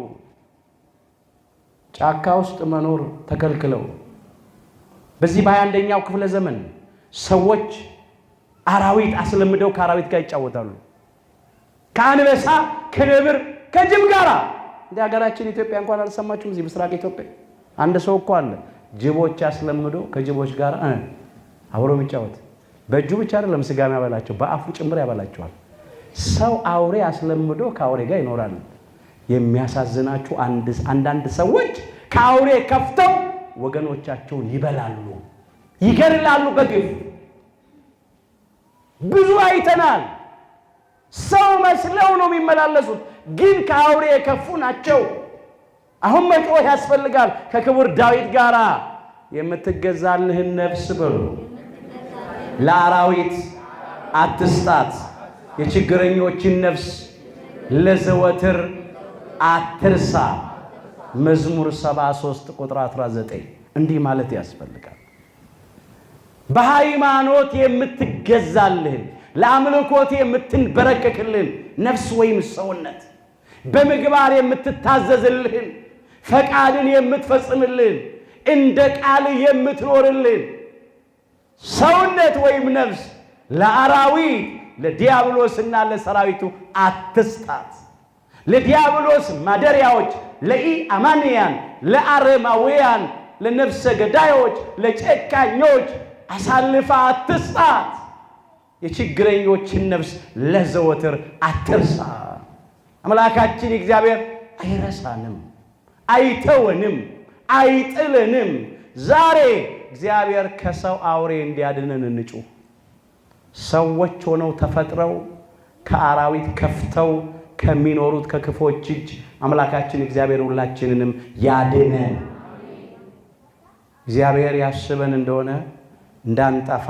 ጫካ ውስጥ መኖር ተከልክለው በዚህ በ21ኛው ክፍለ ዘመን ሰዎች አራዊት አስለምደው ከአራዊት ጋር ይጫወታሉ። ከአንበሳ ከነብር ከጅብ ጋር። እንደ ሀገራችን ኢትዮጵያ እንኳን አልሰማችሁም? እዚህ ምስራቅ ኢትዮጵያ አንድ ሰው እኮ አለ ጅቦች አስለምዶ ከጅቦች ጋር አብሮ የሚጫወት። በእጁ ብቻ አይደለም ስጋ ያበላቸው፣ በአፉ ጭምር ያበላቸዋል። ሰው አውሬ አስለምዶ ከአውሬ ጋር ይኖራል። የሚያሳዝናችሁ አንዳንድ ሰዎች ከአውሬ ከፍተው ወገኖቻቸውን ይበላሉ፣ ይገድላሉ በግፍ። ብዙ አይተናል። ሰው መስለው ነው የሚመላለሱት፣ ግን ከአውሬ የከፉ ናቸው። አሁን መጮህ ያስፈልጋል ከክቡር ዳዊት ጋር የምትገዛልህን ነፍስ በሉ ለአራዊት አትስጣት፣ የችግረኞችን ነፍስ ለዘወትር አትርሳ። መዝሙር 73 ቁጥር 19 እንዲህ ማለት ያስፈልጋል። በሃይማኖት የምትገዛልህን ለአምልኮት የምትንበረከክልህን ነፍስ ወይም ሰውነት፣ በምግባር የምትታዘዝልህን ፈቃድን የምትፈጽምልህን እንደ ቃል የምትኖርልህን ሰውነት ወይም ነፍስ ለአራዊት ለዲያብሎስና ለሰራዊቱ አትስጣት። ለዲያብሎስ ማደሪያዎች፣ ለኢአማንያን፣ ለአረማውያን፣ ለነፍሰ ገዳዮች፣ ለጨካኞች አሳልፋ አትስጣት። የችግረኞችን ነፍስ ለዘወትር አትርሳ። አምላካችን እግዚአብሔር አይረሳንም፣ አይተወንም፣ አይጥልንም። ዛሬ እግዚአብሔር ከሰው አውሬ እንዲያድነን እንጩህ። ሰዎች ሆነው ተፈጥረው ከአራዊት ከፍተው ከሚኖሩት ከክፎች እጅ አምላካችን እግዚአብሔር ሁላችንንም ያድነን። እግዚአብሔር ያስበን እንደሆነ እንዳንጠፋ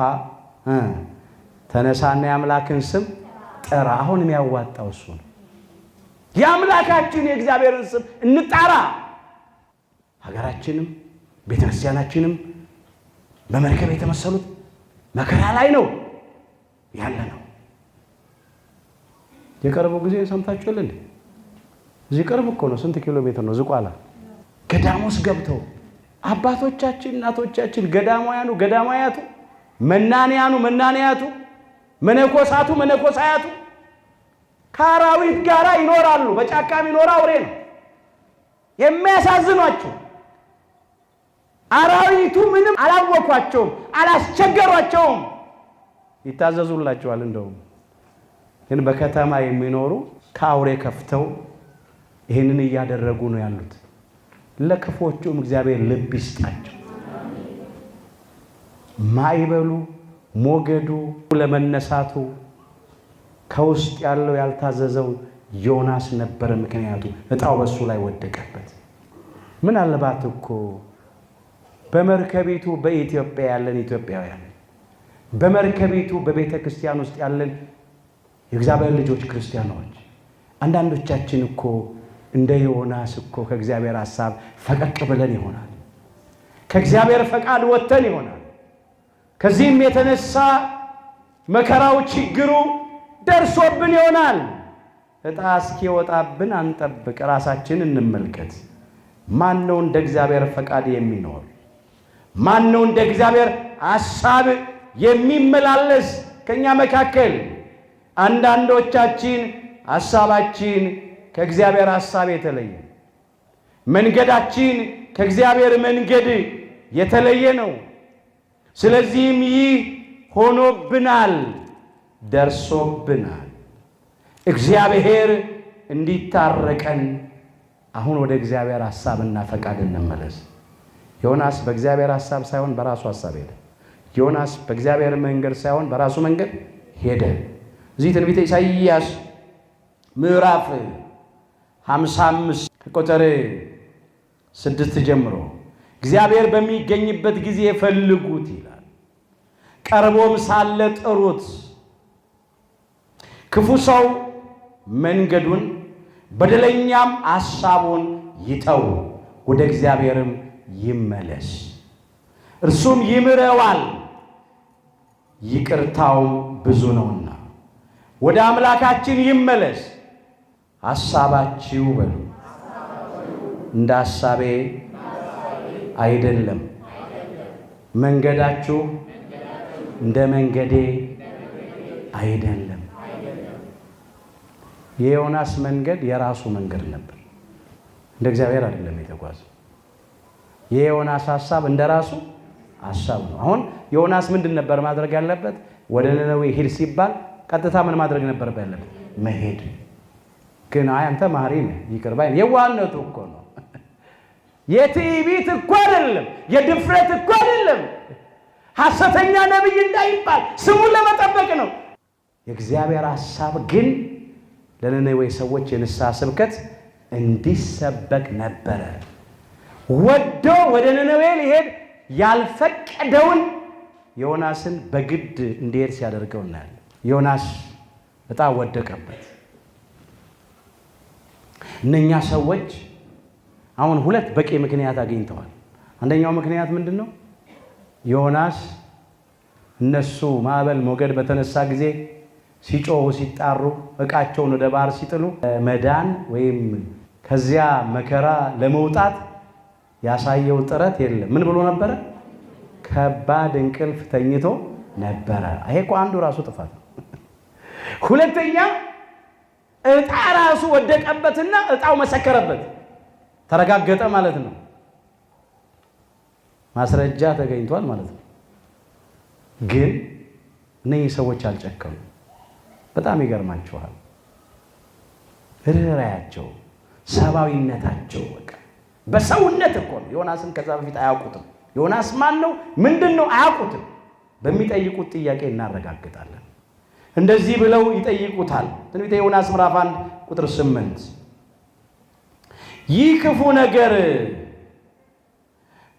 ተነሳና የአምላክን ስም ጥራ። አሁን የሚያዋጣው እሱ ነው። የአምላካችን የእግዚአብሔርን ስም እንጣራ። ሀገራችንም ቤተክርስቲያናችንም በመርከብ የተመሰሉት መከራ ላይ ነው ያለ ነው። የቀረቡ ጊዜ ሰምታችሁ የለ እንዴ? እዚህ ቅርብ እኮ ነው። ስንት ኪሎ ሜትር ነው? ዝቋላ ገዳም ውስጥ ገብተው አባቶቻችን እናቶቻችን ገዳማያቱ መናንያቱ መነኮሳቱ መነኮሳያቱ ከአራዊት ጋር ይኖራሉ። በጫካ የሚኖር አውሬ ነው የሚያሳዝኗቸው። አራዊቱ ምንም አላወኳቸውም፣ አላስቸገሯቸውም፣ ይታዘዙላቸዋል። እንደውም ግን በከተማ የሚኖሩ ከአውሬ ከፍተው ይህንን እያደረጉ ነው ያሉት። ለክፎቹም እግዚአብሔር ልብ ይስጣቸው። ማዕበሉ ሞገዱ ለመነሳቱ ከውስጥ ያለው ያልታዘዘው ዮናስ ነበር ምክንያቱ። እጣው በሱ ላይ ወደቀበት። ምናልባት እኮ በመርከቢቱ በኢትዮጵያ ያለን ኢትዮጵያውያን፣ በመርከቢቱ በቤተ ክርስቲያን ውስጥ ያለን የእግዚአብሔር ልጆች ክርስቲያኖች አንዳንዶቻችን እኮ እንደ ዮናስ እኮ ከእግዚአብሔር ሐሳብ ፈቀቅ ብለን ይሆናል። ከእግዚአብሔር ፈቃድ ወጥተን ይሆናል። ከዚህም የተነሳ መከራው ችግሩ ደርሶብን ይሆናል። እጣ እስኪወጣብን አንጠብቅ፣ ራሳችን እንመልከት። ማን ነው እንደ እግዚአብሔር ፈቃድ የሚኖር? ማን ነው እንደ እግዚአብሔር ሐሳብ የሚመላለስ? ከኛ መካከል አንዳንዶቻችን ሐሳባችን ከእግዚአብሔር ሐሳብ የተለየ፣ መንገዳችን ከእግዚአብሔር መንገድ የተለየ ነው። ስለዚህም ይህ ሆኖብናል፣ ደርሶብናል። እግዚአብሔር እንዲታረቀን አሁን ወደ እግዚአብሔር ሐሳብና ፈቃድ እንመለስ። ዮናስ በእግዚአብሔር ሐሳብ ሳይሆን በራሱ ሐሳብ ሄደ። ዮናስ በእግዚአብሔር መንገድ ሳይሆን በራሱ መንገድ ሄደ። እዚህ ትንቢተ ኢሳይያስ ምዕራፍ 55 ከቁጥር 6 ጀምሮ እግዚአብሔር በሚገኝበት ጊዜ ፈልጉት ይላል፣ ቀርቦም ሳለ ጥሩት። ክፉ ሰው መንገዱን በደለኛም ሐሳቡን ይተው፣ ወደ እግዚአብሔርም ይመለስ፣ እርሱም ይምረዋል፣ ይቅርታውም ብዙ ነውና። ወደ አምላካችን ይመለስ። ሐሳባችሁ በሉ እንደ ሐሳቤ አይደለም፣ መንገዳችሁ እንደ መንገዴ አይደለም። የዮናስ መንገድ የራሱ መንገድ ነበር፣ እንደ እግዚአብሔር አይደለም የተጓዘው። የዮናስ ሐሳብ እንደራሱ ሐሳብ ነው። አሁን ዮናስ ምንድን ነበር ማድረግ ያለበት? ወደ ነነዌ ሂድ ሲባል ቀጥታ ምን ማድረግ ነበር ያለበት? መሄድ። ግን አይ አንተ ማሪ ነህ ይቅር ባይ የዋህነቱ እኮ ነው። የትዕቢት እኮ አይደለም፣ የድፍረት እኮ አይደለም። ሐሰተኛ ነብይ እንዳይባል ስሙን ለመጠበቅ ነው። የእግዚአብሔር ሐሳብ ግን ለነነዌ ሰዎች የንስሐ ስብከት እንዲሰበክ ነበረ። ወዶ ወደ ነነዌ ሊሄድ ያልፈቀደውን ዮናስን በግድ እንዲሄድ ሲያደርገው እናያለን። ዮናስ እጣ ወደቀበት። እነኛ ሰዎች አሁን ሁለት በቂ ምክንያት አግኝተዋል። አንደኛው ምክንያት ምንድን ነው? ዮናስ እነሱ ማዕበል ሞገድ በተነሳ ጊዜ ሲጮሁ ሲጣሩ ዕቃቸውን ወደ ባህር ሲጥሉ መዳን ወይም ከዚያ መከራ ለመውጣት ያሳየው ጥረት የለም። ምን ብሎ ነበረ? ከባድ እንቅልፍ ተኝቶ ነበረ። ይሄ እኮ አንዱ ራሱ ጥፋት ነው። ሁለተኛ እጣ ራሱ ወደቀበትና እጣው መሰከረበት፣ ተረጋገጠ ማለት ነው። ማስረጃ ተገኝቷል ማለት ነው። ግን እነዚህ ሰዎች አልጨከሙ። በጣም ይገርማቸዋል። ርኅራኄያቸው፣ ሰብአዊነታቸው በቃ በሰውነት እኮ ነው። ዮናስን ከዛ በፊት አያውቁትም። ዮናስ ማን ነው ምንድን ነው አያውቁትም። በሚጠይቁት ጥያቄ እናረጋግጣለን። እንደዚህ ብለው ይጠይቁታል። ትንቢተ ዮናስ ምዕራፍ 1 ቁጥር 8 ይህ ክፉ ነገር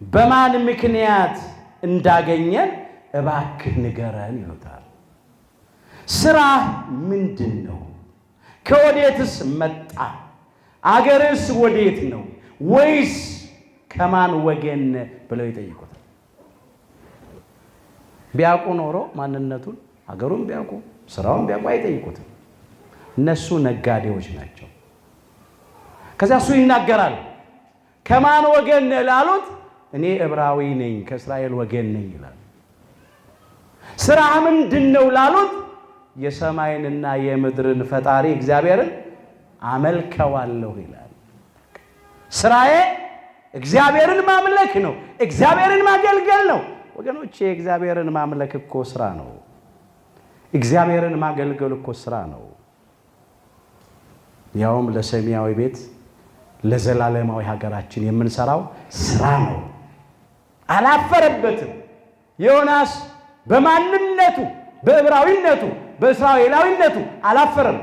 በማን ምክንያት እንዳገኘን እባክህ ንገረን ይሉታል። ስራህ ምንድን ነው? ከወዴትስ መጣ? አገርስ ወዴት ነው? ወይስ ከማን ወገን ብለው ይጠይቁታል። ቢያውቁ ኖሮ ማንነቱን አገሩን ቢያውቁ ስራውን ቢያውቁ አይጠይቁትም። እነሱ ነጋዴዎች ናቸው። ከዚያ እሱ ይናገራል። ከማን ወገን ላሉት እኔ ዕብራዊ ነኝ ከእስራኤል ወገን ነኝ ይላል። ስራ ምንድነው ላሉት የሰማይንና የምድርን ፈጣሪ እግዚአብሔርን አመልከዋለሁ ይላል። ስራዬ እግዚአብሔርን ማምለክ ነው፣ እግዚአብሔርን ማገልገል ነው። ወገኖቼ እግዚአብሔርን ማምለክ እኮ ስራ ነው። እግዚአብሔርን ማገልገል እኮ ስራ ነው። ያውም ለሰማያዊ ቤት ለዘላለማዊ ሀገራችን የምንሰራው ስራ ነው። አላፈረበትም። ዮናስ በማንነቱ በዕብራዊነቱ በእስራኤላዊነቱ አላፈረም።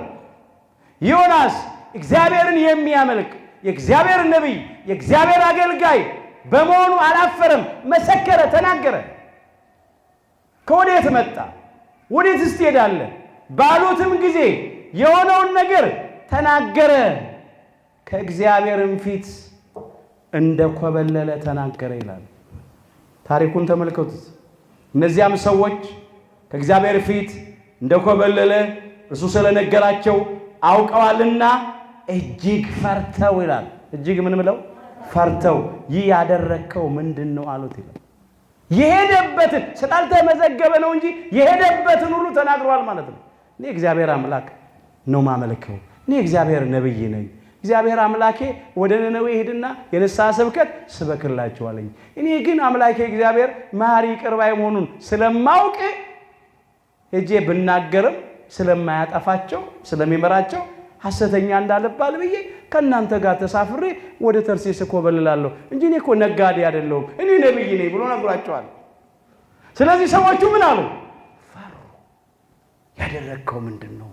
ዮናስ እግዚአብሔርን የሚያመልክ የእግዚአብሔር ነቢይ የእግዚአብሔር አገልጋይ በመሆኑ አላፈረም። መሰከረ፣ ተናገረ። ከወዴት መጣ? ወዴትስ ትሄዳለህ ባሉትም ጊዜ የሆነውን ነገር ተናገረ። ከእግዚአብሔርም ፊት እንደ ኮበለለ ተናገረ ይላል። ታሪኩን ተመልከቱት። እነዚያም ሰዎች ከእግዚአብሔር ፊት እንደ ኮበለለ እርሱ ስለነገራቸው አውቀዋልና እጅግ ፈርተው ይላል። እጅግ ምን ብለው ፈርተው ይህ ያደረከው ምንድነው አሉት ይላል። የሄደበትን ስላልተመዘገበ ነው እንጂ የሄደበትን ሁሉ ተናግሯል ማለት ነው። እኔ እግዚአብሔር አምላክ ነው ማመልከው፣ እኔ እግዚአብሔር ነብይ ነኝ፣ እግዚአብሔር አምላኬ ወደ ነነዌ ሄድና የንስሐ ስብከት ስበክላቸው አለኝ። እኔ ግን አምላኬ እግዚአብሔር መሐሪ ይቅር ባይ መሆኑን ስለማውቅ ሄጄ ብናገርም ስለማያጠፋቸው ስለሚመራቸው ሐሰተኛ እንዳልባል ብዬ ከእናንተ ጋር ተሳፍሬ ወደ ተርሴስ ኮበልላለሁ እንጂ እኔ እኮ ነጋዴ አይደለሁም፣ እኔ ነብይ ነኝ ብሎ ነግሯቸዋል። ስለዚህ ሰዎቹ ምን አሉ? ፈሩ። ያደረግከው ምንድነው?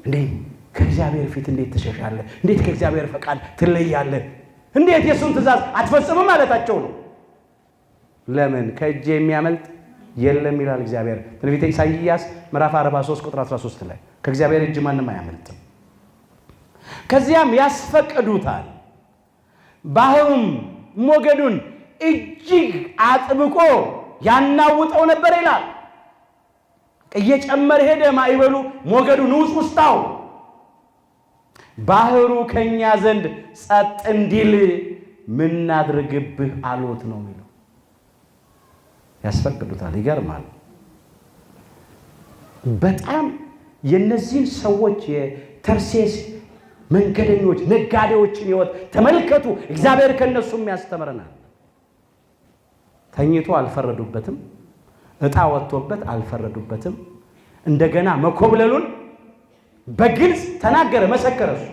እንዴ ከእግዚአብሔር ፊት እንዴት ትሸሻለህ? እንዴት ከእግዚአብሔር ፈቃድ ትለያለህ? እንዴት የሱን ትእዛዝ አትፈጽምም ማለታቸው ነው። ለምን ከእጄ የሚያመልጥ የለም ይላል እግዚአብሔር። ትንቢተ ኢሳይያስ ምዕራፍ 43 ቁጥር 13 ላይ ከእግዚአብሔር እጅ ማንም አያመልጥም። ከዚያም ያስፈቅዱታል። ባህሩም ሞገዱን እጅግ አጥብቆ ያናውጠው ነበር ይላል። እየጨመረ ሄደ ማዕበሉ፣ ሞገዱ ንውጽ ውስጣው። ባህሩ ከኛ ዘንድ ጸጥ እንዲል ምን እናድርግብህ አሉት ነው የሚለው። ያስፈቅዱታል። ይገርማል በጣም የነዚህን ሰዎች የተርሴስ መንገደኞች ነጋዴዎችን ሕይወት ተመልከቱ። እግዚአብሔር ከነሱም ያስተምረናል። ተኝቶ አልፈረዱበትም፣ ዕጣ ወጥቶበት አልፈረዱበትም። እንደገና መኮብለሉን በግልጽ ተናገረ፣ መሰከረ። እሱ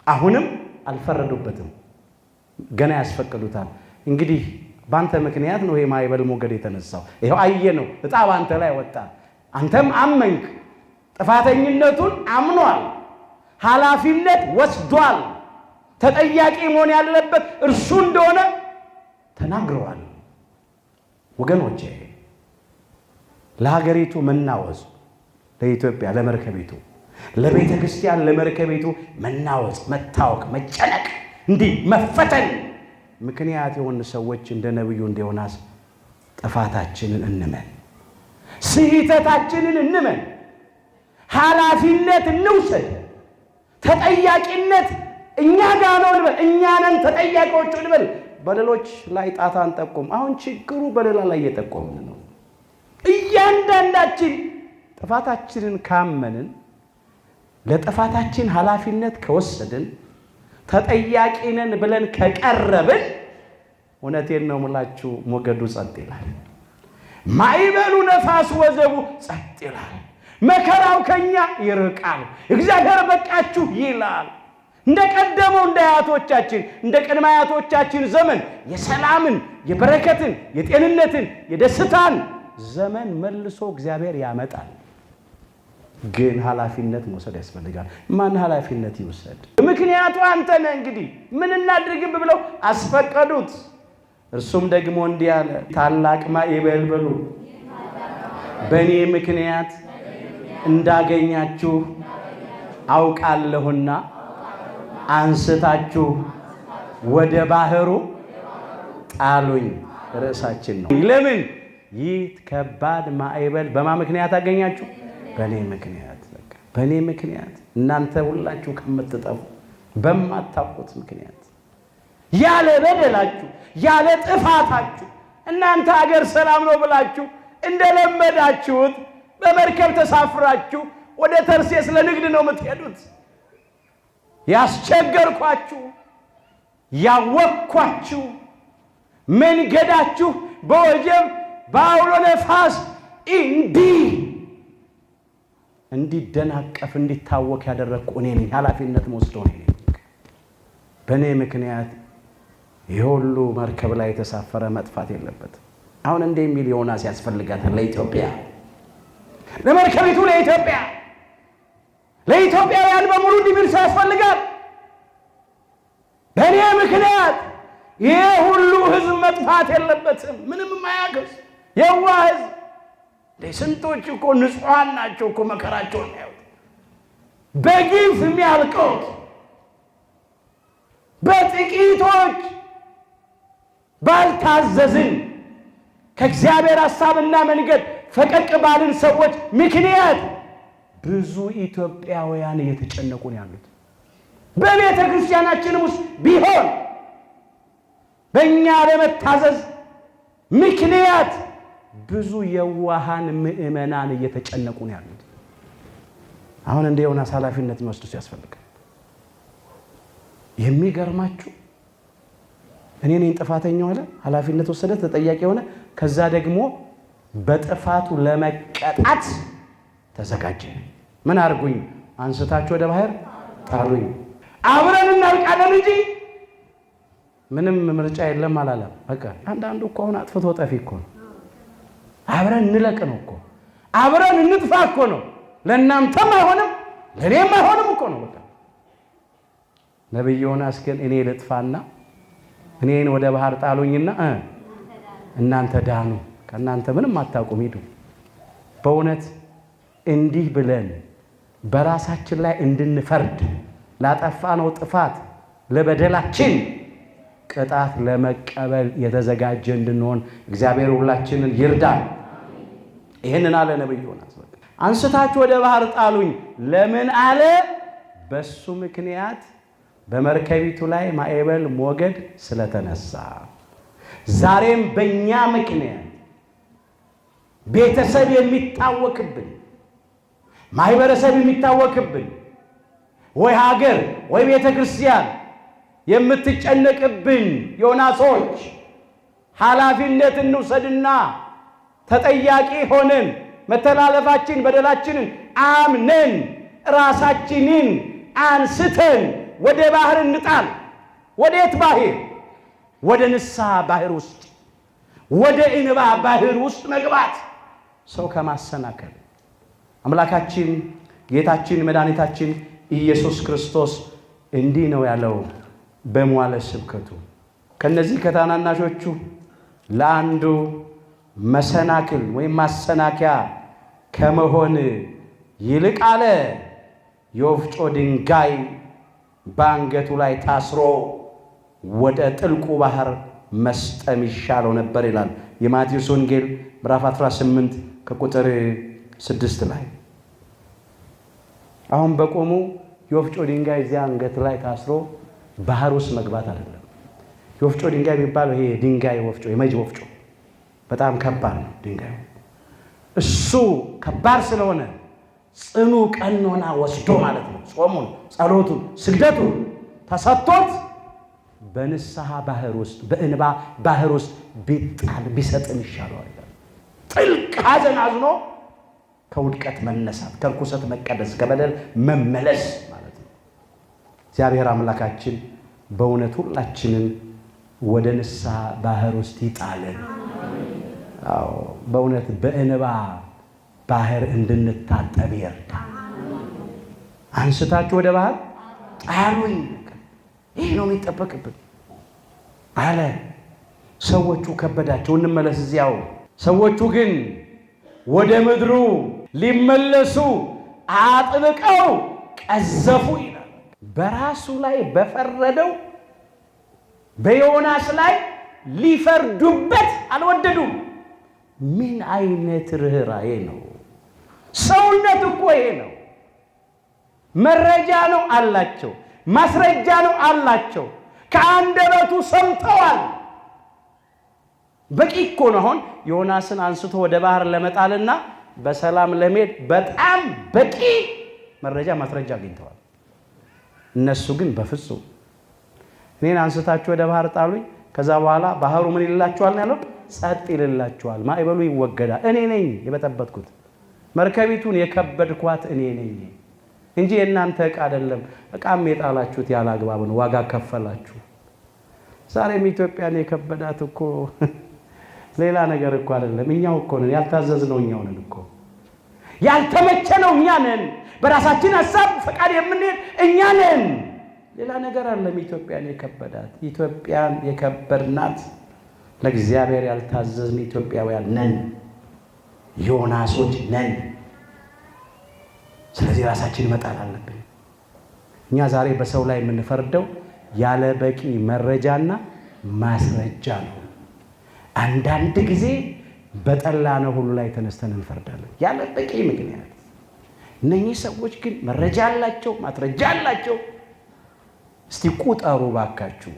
አሁንም አልፈረዱበትም፣ ገና ያስፈቅዱታል። እንግዲህ ባንተ ምክንያት ነው ይሄ ማዕበል ሞገድ የተነሳው። ይሄው አየ ነው፣ ዕጣ ባንተ ላይ ወጣ። አንተም አመንክ፣ ጥፋተኝነቱን አምኗል፣ ኃላፊነት ወስዷል። ተጠያቂ መሆን ያለበት እርሱ እንደሆነ ተናግረዋል። ወገኖቼ ለሀገሪቱ መናወዝ፣ ለኢትዮጵያ ለመርከቢቱ፣ ለቤተ ክርስቲያን ለመርከቢቱ መናወዝ፣ መታወቅ፣ መጨነቅ፣ እንዲህ መፈተን ምክንያት የሆኑ ሰዎች እንደ ነብዩ እንደ ዮናስ ጥፋታችንን እንመን፣ ስህተታችንን እንመን፣ ኃላፊነት እንውሰድ። ተጠያቂነት እኛ ጋር ነው እንበል፣ እኛ ነን ተጠያቂዎቹ እንበል። በሌሎች ላይ ጣት አንጠቁም። አሁን ችግሩ በሌላ ላይ እየጠቆምን ነው። እያንዳንዳችን ጥፋታችንን ካመንን፣ ለጥፋታችን ኃላፊነት ከወሰድን፣ ተጠያቂ ነን ብለን ከቀረብን፣ እውነቴን ነው የምላችሁ ሞገዱ ጸጥ ይላል። ማዕበሉ ነፋስ ወጀቡ ጸጥ ይላል። መከራው ከኛ ይርቃል። እግዚአብሔር በቃችሁ ይላል። እንደ ቀደመው እንደ አያቶቻችን እንደ ቅድመ አያቶቻችን ዘመን የሰላምን፣ የበረከትን፣ የጤንነትን፣ የደስታን ዘመን መልሶ እግዚአብሔር ያመጣል። ግን ኃላፊነት መውሰድ ያስፈልጋል። ማን ኃላፊነት ይወሰድ? ምክንያቱ አንተ ነህ። እንግዲህ ምን እናድርግብ ብለው አስፈቀዱት። እርሱም ደግሞ እንዲህ አለ፣ ታላቅ ማዕበል በሉ በእኔ ምክንያት እንዳገኛችሁ አውቃለሁና አንስታችሁ ወደ ባህሩ ጣሉኝ። ርዕሳችን ነው። ለምን ይህ ከባድ ማዕበል በማ ምክንያት አገኛችሁ? በእኔ ምክንያት። በቃ በእኔ ምክንያት እናንተ ሁላችሁ ከምትጠፉ በማታውቁት ምክንያት ያለ በደላችሁ ያለ ጥፋታችሁ እናንተ አገር ሰላም ነው ብላችሁ እንደለመዳችሁት በመርከብ ተሳፍራችሁ ወደ ተርሴስ ለንግድ ነው የምትሄዱት። ያስቸገርኳችሁ ያወቅኳችሁ መንገዳችሁ በወጀብ በአውሎ ነፋስ እንዲደናቀፍ እንዲታወክ ያደረግኩ እኔ ነኝ። ኃላፊነት ወስደው እኔ ነኝ። በእኔ ምክንያት የሁሉ መርከብ ላይ የተሳፈረ መጥፋት የለበትም። አሁን እንደ የሚል ዮናስ ያስፈልጋታል ለኢትዮጵያ፣ ለመርከቢቱ ለኢትዮጵያውያን በሙሉ እንዲምር ያስፈልጋል። በእኔ ምክንያት ይሄ ሁሉ ህዝብ መጥፋት የለበትም። ምንም የማያውቅ የዋህ ህዝብ ስንቶች እኮ ንጹሐን ናቸው እኮ መከራቸውን ያዩት። በግፍ የሚያልቀው በጥቂቶች ባልታዘዝን ከእግዚአብሔር ሐሳብና መንገድ ፈቀቅ ባልን ሰዎች ምክንያት ብዙ ኢትዮጵያውያን እየተጨነቁ ነው ያሉት። በቤተ ክርስቲያናችንም ውስጥ ቢሆን በእኛ ለመታዘዝ ምክንያት ብዙ የዋሃን ምእመናን እየተጨነቁ ነው ያሉት። አሁን እንደ ዮናስ ኃላፊነት የሚወስዱ ያስፈልጋል። የሚገርማችሁ እኔ ነኝ ጥፋተኛው አለ፣ ኃላፊነት ወሰደ፣ ተጠያቂ ሆነ። ከዛ ደግሞ በጥፋቱ ለመቀጣት ተዘጋጀ። ምን አርጉኝ? አንስታችሁ ወደ ባህር ጣሉኝ፣ አብረን እናልቃለን እንጂ ምንም ምርጫ የለም አላለም። በቃ አንዳንዱ እኮ አሁን አጥፍቶ ጠፊ እኮ ነው። አብረን እንለቅ ነው እኮ፣ አብረን እንጥፋ እኮ ነው። ለእናንተም አይሆንም ለእኔም አይሆንም እኮ ነው። በቃ ነብዩ ዮናስ ግን እኔ ልጥፋና እኔን ወደ ባህር ጣሉኝና እናንተ ዳኑ፣ ከእናንተ ምንም አታውቁም ሂዱ። በእውነት እንዲህ ብለን በራሳችን ላይ እንድንፈርድ ላጠፋነው ጥፋት ለበደላችን ቅጣት ለመቀበል የተዘጋጀ እንድንሆን እግዚአብሔር ሁላችንን ይርዳል። ይህንን አለ ነብዩ ዮናስ። አንስታችሁ ወደ ባህር ጣሉኝ ለምን አለ? በሱ ምክንያት በመርከቢቱ ላይ ማዕበል ሞገድ ስለተነሳ። ዛሬም በእኛ ምክንያት ቤተሰብ የሚታወክብን፣ ማህበረሰብ የሚታወክብን፣ ወይ ሀገር ወይ ቤተ ክርስቲያን የምትጨነቅብን ዮናሶች ኃላፊነት እንውሰድና ተጠያቂ ሆነን መተላለፋችን በደላችንን አምነን ራሳችንን አንስተን ወደ ባህር እንጣል። ወዴት ባህር? ወደ ንስሐ ባህር ውስጥ፣ ወደ እንባ ባህር ውስጥ መግባት ሰው ከማሰናከል አምላካችን ጌታችን መድኃኒታችን ኢየሱስ ክርስቶስ እንዲህ ነው ያለው በመዋዕለ ስብከቱ። ከነዚህ ከታናናሾቹ ለአንዱ መሰናክል ወይም ማሰናከያ ከመሆን ይልቅ አለ የወፍጮ ድንጋይ በአንገቱ ላይ ታስሮ ወደ ጥልቁ ባህር መስጠም ይሻለው ነበር ይላል የማቴዎስ ወንጌል ምዕራፍ 18 ከቁጥር 6 ላይ። አሁን በቆሙ የወፍጮ ድንጋይ እዚያ አንገት ላይ ታስሮ ባህር ውስጥ መግባት አይደለም። የወፍጮ ድንጋይ የሚባለው ይሄ ድንጋይ ወፍጮ የመጅ ወፍጮ በጣም ከባድ ነው ድንጋዩ። እሱ ከባድ ስለሆነ ጽኑ ቀኖና ወስዶ ማለት ነው ጾሙን፣ ጸሎቱን፣ ስግደቱን ተሰጥቶት በንስሐ ባህር ውስጥ በእንባ ባህር ውስጥ ቢጣል ቢሰጥም ይሻለዋል። ጥልቅ ሐዘን አዝኖ ከውድቀት መነሳት፣ ከርኩሰት መቀደስ፣ ከበደል መመለስ ማለት ነው። እግዚአብሔር አምላካችን በእውነት ሁላችንን ወደ ንስሐ ባህር ውስጥ ይጣለን። አዎ በእውነት በእንባ ባህር እንድንታጠብ ይርዳ። አንስታችሁ ወደ ባህር ጣሉኝ። ይህ ነው የሚጠበቅብን አለ። ሰዎቹ ከበዳቸው፣ እንመለስ እዚያው። ሰዎቹ ግን ወደ ምድሩ ሊመለሱ አጥብቀው ቀዘፉ ይላል። በራሱ ላይ በፈረደው በዮናስ ላይ ሊፈርዱበት አልወደዱም። ምን አይነት ርኅራኄ ነው! ሰውነት እኮ ይሄ ነው። መረጃ ነው አላቸው፣ ማስረጃ ነው አላቸው። ከአንደበቱ ሰምተዋል። በቂ እኮ ነው። አሁን ዮናስን አንስቶ ወደ ባህር ለመጣልና በሰላም ለመሄድ በጣም በቂ መረጃ ማስረጃ አግኝተዋል። እነሱ ግን በፍጹም እኔን አንስታችሁ ወደ ባህር ጣሉኝ፣ ከዛ በኋላ ባህሩ ምን ይልላችኋል ነው ያለው? ጸጥ ይልላችኋል፣ ማዕበሉ ይወገዳል። እኔ ነኝ የበጠበጥኩት፣ መርከቢቱን የከበድኳት እኔ ነኝ እንጂ የእናንተ ዕቃ አይደለም። ዕቃም የጣላችሁት ያለ አግባብ ነው፣ ዋጋ ከፈላችሁ። ዛሬም ኢትዮጵያን የከበዳት እኮ ሌላ ነገር እኮ አይደለም፣ እኛው እኮ ነን። ያልታዘዝነው እኛው ነን እኮ፣ ያልተመቸነው እኛ ነን። በራሳችን ሐሳብ ፈቃድ የምንሄድ እኛ ነን። ሌላ ነገር አይደለም ኢትዮጵያን የከበዳት። ኢትዮጵያን የከበድናት ለእግዚአብሔር ያልታዘዝን ኢትዮጵያውያን ነን፣ ዮናሶች ነን። ስለዚህ ራሳችን መጣል አለብን። እኛ ዛሬ በሰው ላይ የምንፈርደው ያለ በቂ መረጃና ማስረጃ ነው። አንዳንድ ጊዜ በጠላነው ሁሉ ላይ ተነስተን እንፈርዳለን ያለ በቂ ምክንያት። እነኚህ ሰዎች ግን መረጃ አላቸው፣ ማስረጃ አላቸው። እስቲ ቁጠሩ ባካችሁ።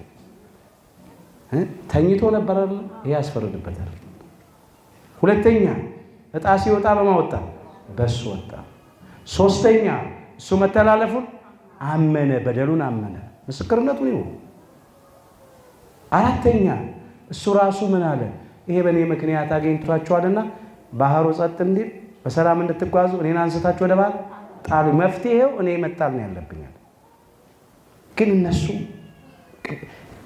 ተኝቶ ነበር አይደል? ይሄ ያስፈርድበታል። ሁለተኛ ዕጣ ሲወጣ በማወጣ በሱ ወጣ። ሶስተኛ እሱ መተላለፉን አመነ፣ በደሉን አመነ፣ ምስክርነቱን ይሁን። አራተኛ እሱ ራሱ ምን አለ? ይሄ በእኔ ምክንያት አገኝቷቸዋልና ባህሩ ጸጥ እንዲል በሰላም እንድትጓዙ እኔን አንስታችሁ ወደ ባህር ጣሉ። መፍትሄው እኔ መጣል ነው ያለብኛል። ግን እነሱ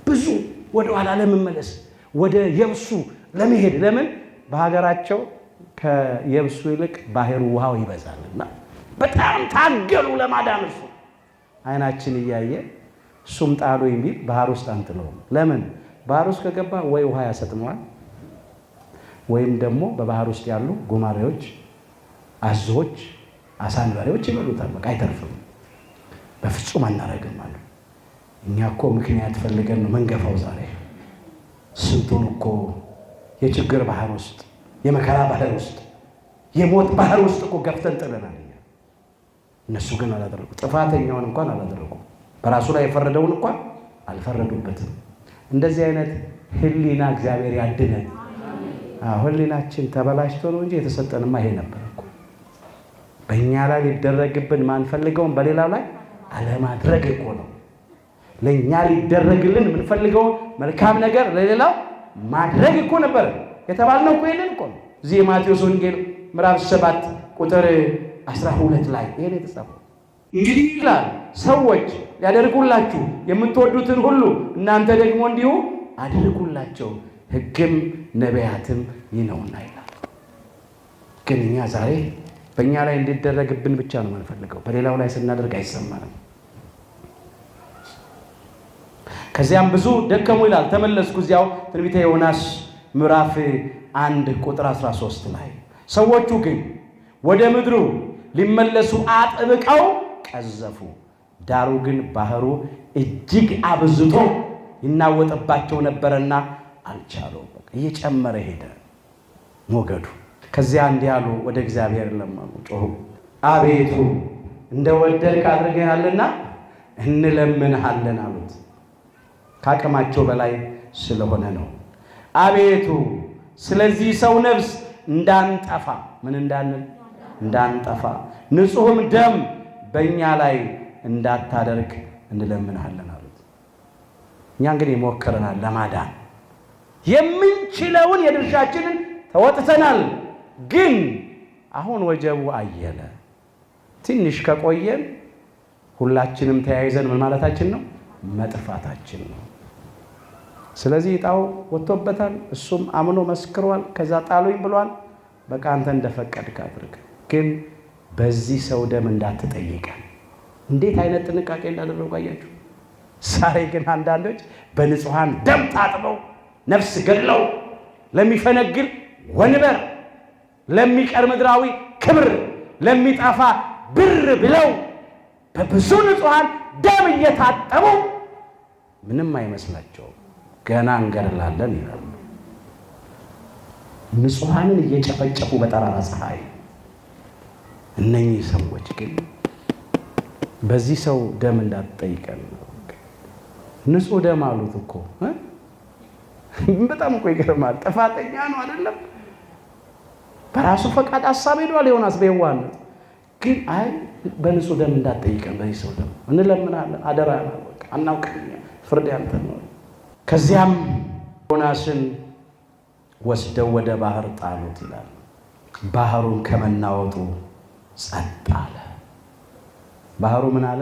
ብዙ ወደ ኋላ ለመመለስ ወደ የብሱ ለመሄድ ለምን? በሀገራቸው ከየብሱ ይልቅ ባህሩ ውሃው ይበዛልና በጣም ታገሉ ለማዳን። እሱ አይናችን እያየ እሱም ጣሉ የሚል ባህር ውስጥ አንጥለውም። ለምን? ባህር ውስጥ ከገባ ወይ ውሃ ያሰጥመዋል ወይም ደግሞ በባህር ውስጥ ያሉ ጉማሬዎች፣ አዞዎች፣ አሳንባሪዎች ይበሉታል። በቃ አይተርፍም። በፍጹም አናረግም አሉ። እኛ እኮ ምክንያት ፈልገን ነው መንገፋው። ዛሬ ስንቱን እኮ የችግር ባህር ውስጥ፣ የመከራ ባህር ውስጥ፣ የሞት ባህር ውስጥ እኮ ገፍተን ጥለናል። እነሱ ግን አላደረጉ። ጥፋተኛውን እንኳን አላደረጉ። በራሱ ላይ የፈረደውን እንኳን አልፈረዱበትም። እንደዚህ አይነት ህሊና እግዚአብሔር ያድነን። ህሊናችን ተበላሽቶ ነው እንጂ የተሰጠንማ ይሄ ነበር እኮ። በእኛ ላይ ሊደረግብን ማንፈልገውን በሌላው ላይ አለማድረግ እኮ ነው። ለእኛ ሊደረግልን የምንፈልገውን መልካም ነገር ለሌላው ማድረግ እኮ ነበር የተባልነው እኮ። ይሄንን እኮ ነው እዚህ የማቴዎስ ወንጌል ምዕራፍ 7 ቁጥር 12 ላይ ይሄን የተጻፈው። እንግዲህ ይላል ሰዎች ሊያደርጉላችሁ የምትወዱትን ሁሉ እናንተ ደግሞ እንዲሁ አድርጉላቸው፣ ሕግም ነቢያትም ይህ ነውና ይላል። ግን እኛ ዛሬ በእኛ ላይ እንዲደረግብን ብቻ ነው የምንፈልገው፣ በሌላው ላይ ስናደርግ አይሰማንም። ከዚያም ብዙ ደከሙ ይላል። ተመለስኩ። እዚያው ትንቢተ ዮናስ ምዕራፍ 1 ቁጥር 13 ላይ ሰዎቹ ግን ወደ ምድሩ ሊመለሱ አጥብቀው ቀዘፉ። ዳሩ ግን ባህሩ እጅግ አብዝቶ ይናወጥባቸው ነበርና አልቻሉም። እየጨመረ ሄደ ሞገዱ። ከዚያ እንዲህ አሉ፣ ወደ እግዚአብሔር ለመኑ፣ ጮኹ። አቤቱ እንደወደድክ አድርገናልና እንለምንሃለን አሉት። ከአቅማቸው በላይ ስለሆነ ነው። አቤቱ ስለዚህ ሰው ነፍስ እንዳንጠፋ ምን እንዳንል እንዳንጠፋ ንጹሕም ደም በእኛ ላይ እንዳታደርግ እንለምንሃለን አሉት። እኛ እንግዲህ ሞክረናል ለማዳን የምንችለውን የድርሻችንን ተወጥተናል። ግን አሁን ወጀቡ አየለ። ትንሽ ከቆየን ሁላችንም ተያይዘን ምን ማለታችን ነው? መጥፋታችን ነው። ስለዚህ ዕጣው ወጥቶበታል። እሱም አምኖ መስክሯል። ከዛ ጣሉኝ ብሏል። በቃ አንተ እንደፈቀድክ አድርግ፣ ግን በዚህ ሰው ደም እንዳትጠይቀን። እንዴት አይነት ጥንቃቄ እንዳደረጉ አያችሁ። ዛሬ ግን አንዳንዶች በንጹሐን ደም ታጥበው ነፍስ ገድለው ለሚፈነግል ወንበር፣ ለሚቀር ምድራዊ ክብር፣ ለሚጠፋ ብር ብለው በብዙ ንጹሐን ደም እየታጠቡ ምንም አይመስላቸውም። ገና እንገድላለን ይላሉ። ንጹሐንን እየጨፈጨፉ በጠራራ ፀሐይ። እነኚህ ሰዎች ግን በዚህ ሰው ደም እንዳትጠይቀን፣ ንጹህ ደም አሉት እኮ በጣም እኮ ይገርማል። ጥፋተኛ ነው አይደለም? በራሱ ፈቃድ ሐሳብ ሄዷል ዮናስ በየዋህነት። ግን አይ በንጹህ ደም እንዳትጠይቀን በዚህ ሰው ደም እንለምናለን፣ አደራ ነው በቃ አናውቅም፣ ፍርድ ያንተ ነው። ከዚያም ዮናስን ወስደው ወደ ባህር ጣሉት ይላል። ባህሩን ከመናወጡ ጸጥ አለ። ባህሩ ምን አለ?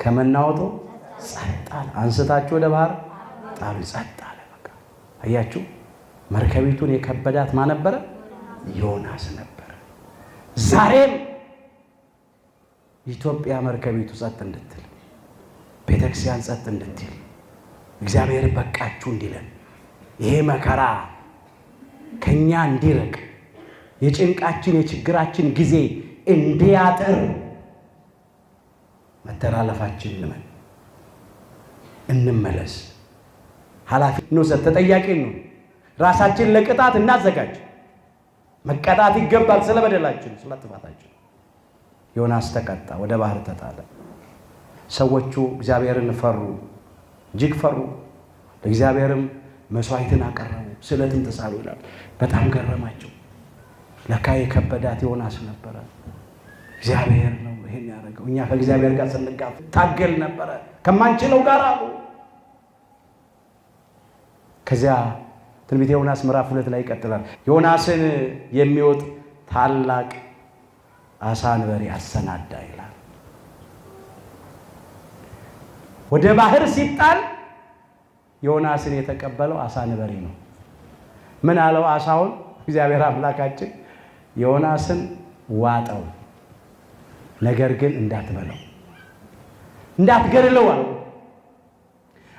ከመናወጡ ጸጥ አለ። አንስታችሁ ወደ ባህር ጣሉ፣ ጸጥ አለ። በቃ አያችሁ፣ መርከቢቱን የከበዳት ማን ነበረ? ዮናስ ነበረ። ዛሬም ኢትዮጵያ መርከቢቱ ጸጥ እንድትል፣ ቤተክርስቲያን ጸጥ እንድትል፣ እግዚአብሔር በቃችሁ እንዲለን፣ ይሄ መከራ ከኛ እንዲርቅ፣ የጭንቃችን የችግራችን ጊዜ እንዲያጥር መተላለፋችን ልመን፣ እንመለስ፣ ኃላፊ እንውሰድ፣ ተጠያቂ ነው። ራሳችን ለቅጣት እናዘጋጅ። መቀጣት ይገባል ስለ በደላችን፣ ስለ ጥፋታችን። ዮናስ ተቀጣ፣ ወደ ባህር ተጣለ። ሰዎቹ እግዚአብሔርን ፈሩ፣ እጅግ ፈሩ። ለእግዚአብሔርም መስዋዕትን አቀረቡ፣ ስለትን ተሳሉ ይላል። በጣም ገረማቸው። ለካ የከበዳት ዮናስ ነበረ። እግዚአብሔር ነው ይሄን ያደረገው። እኛ ከእግዚአብሔር ጋር ስንጋፍ ታገል ነበረ ከማንችለው ጋር አሉ። ከዚያ ትንቢተ ዮናስ ምዕራፍ 2 ላይ ይቀጥላል። ዮናስን የሚወጥ ታላቅ አሳ አንበሪ አሰናዳ ይላል። ወደ ባህር ሲጣል ዮናስን የተቀበለው አሳ አንበሪ ነው። ምን አለው አሳውን? እግዚአብሔር አምላካችን ዮናስን ዋጠው፣ ነገር ግን እንዳትበለው፣ እንዳትገድለው አለው።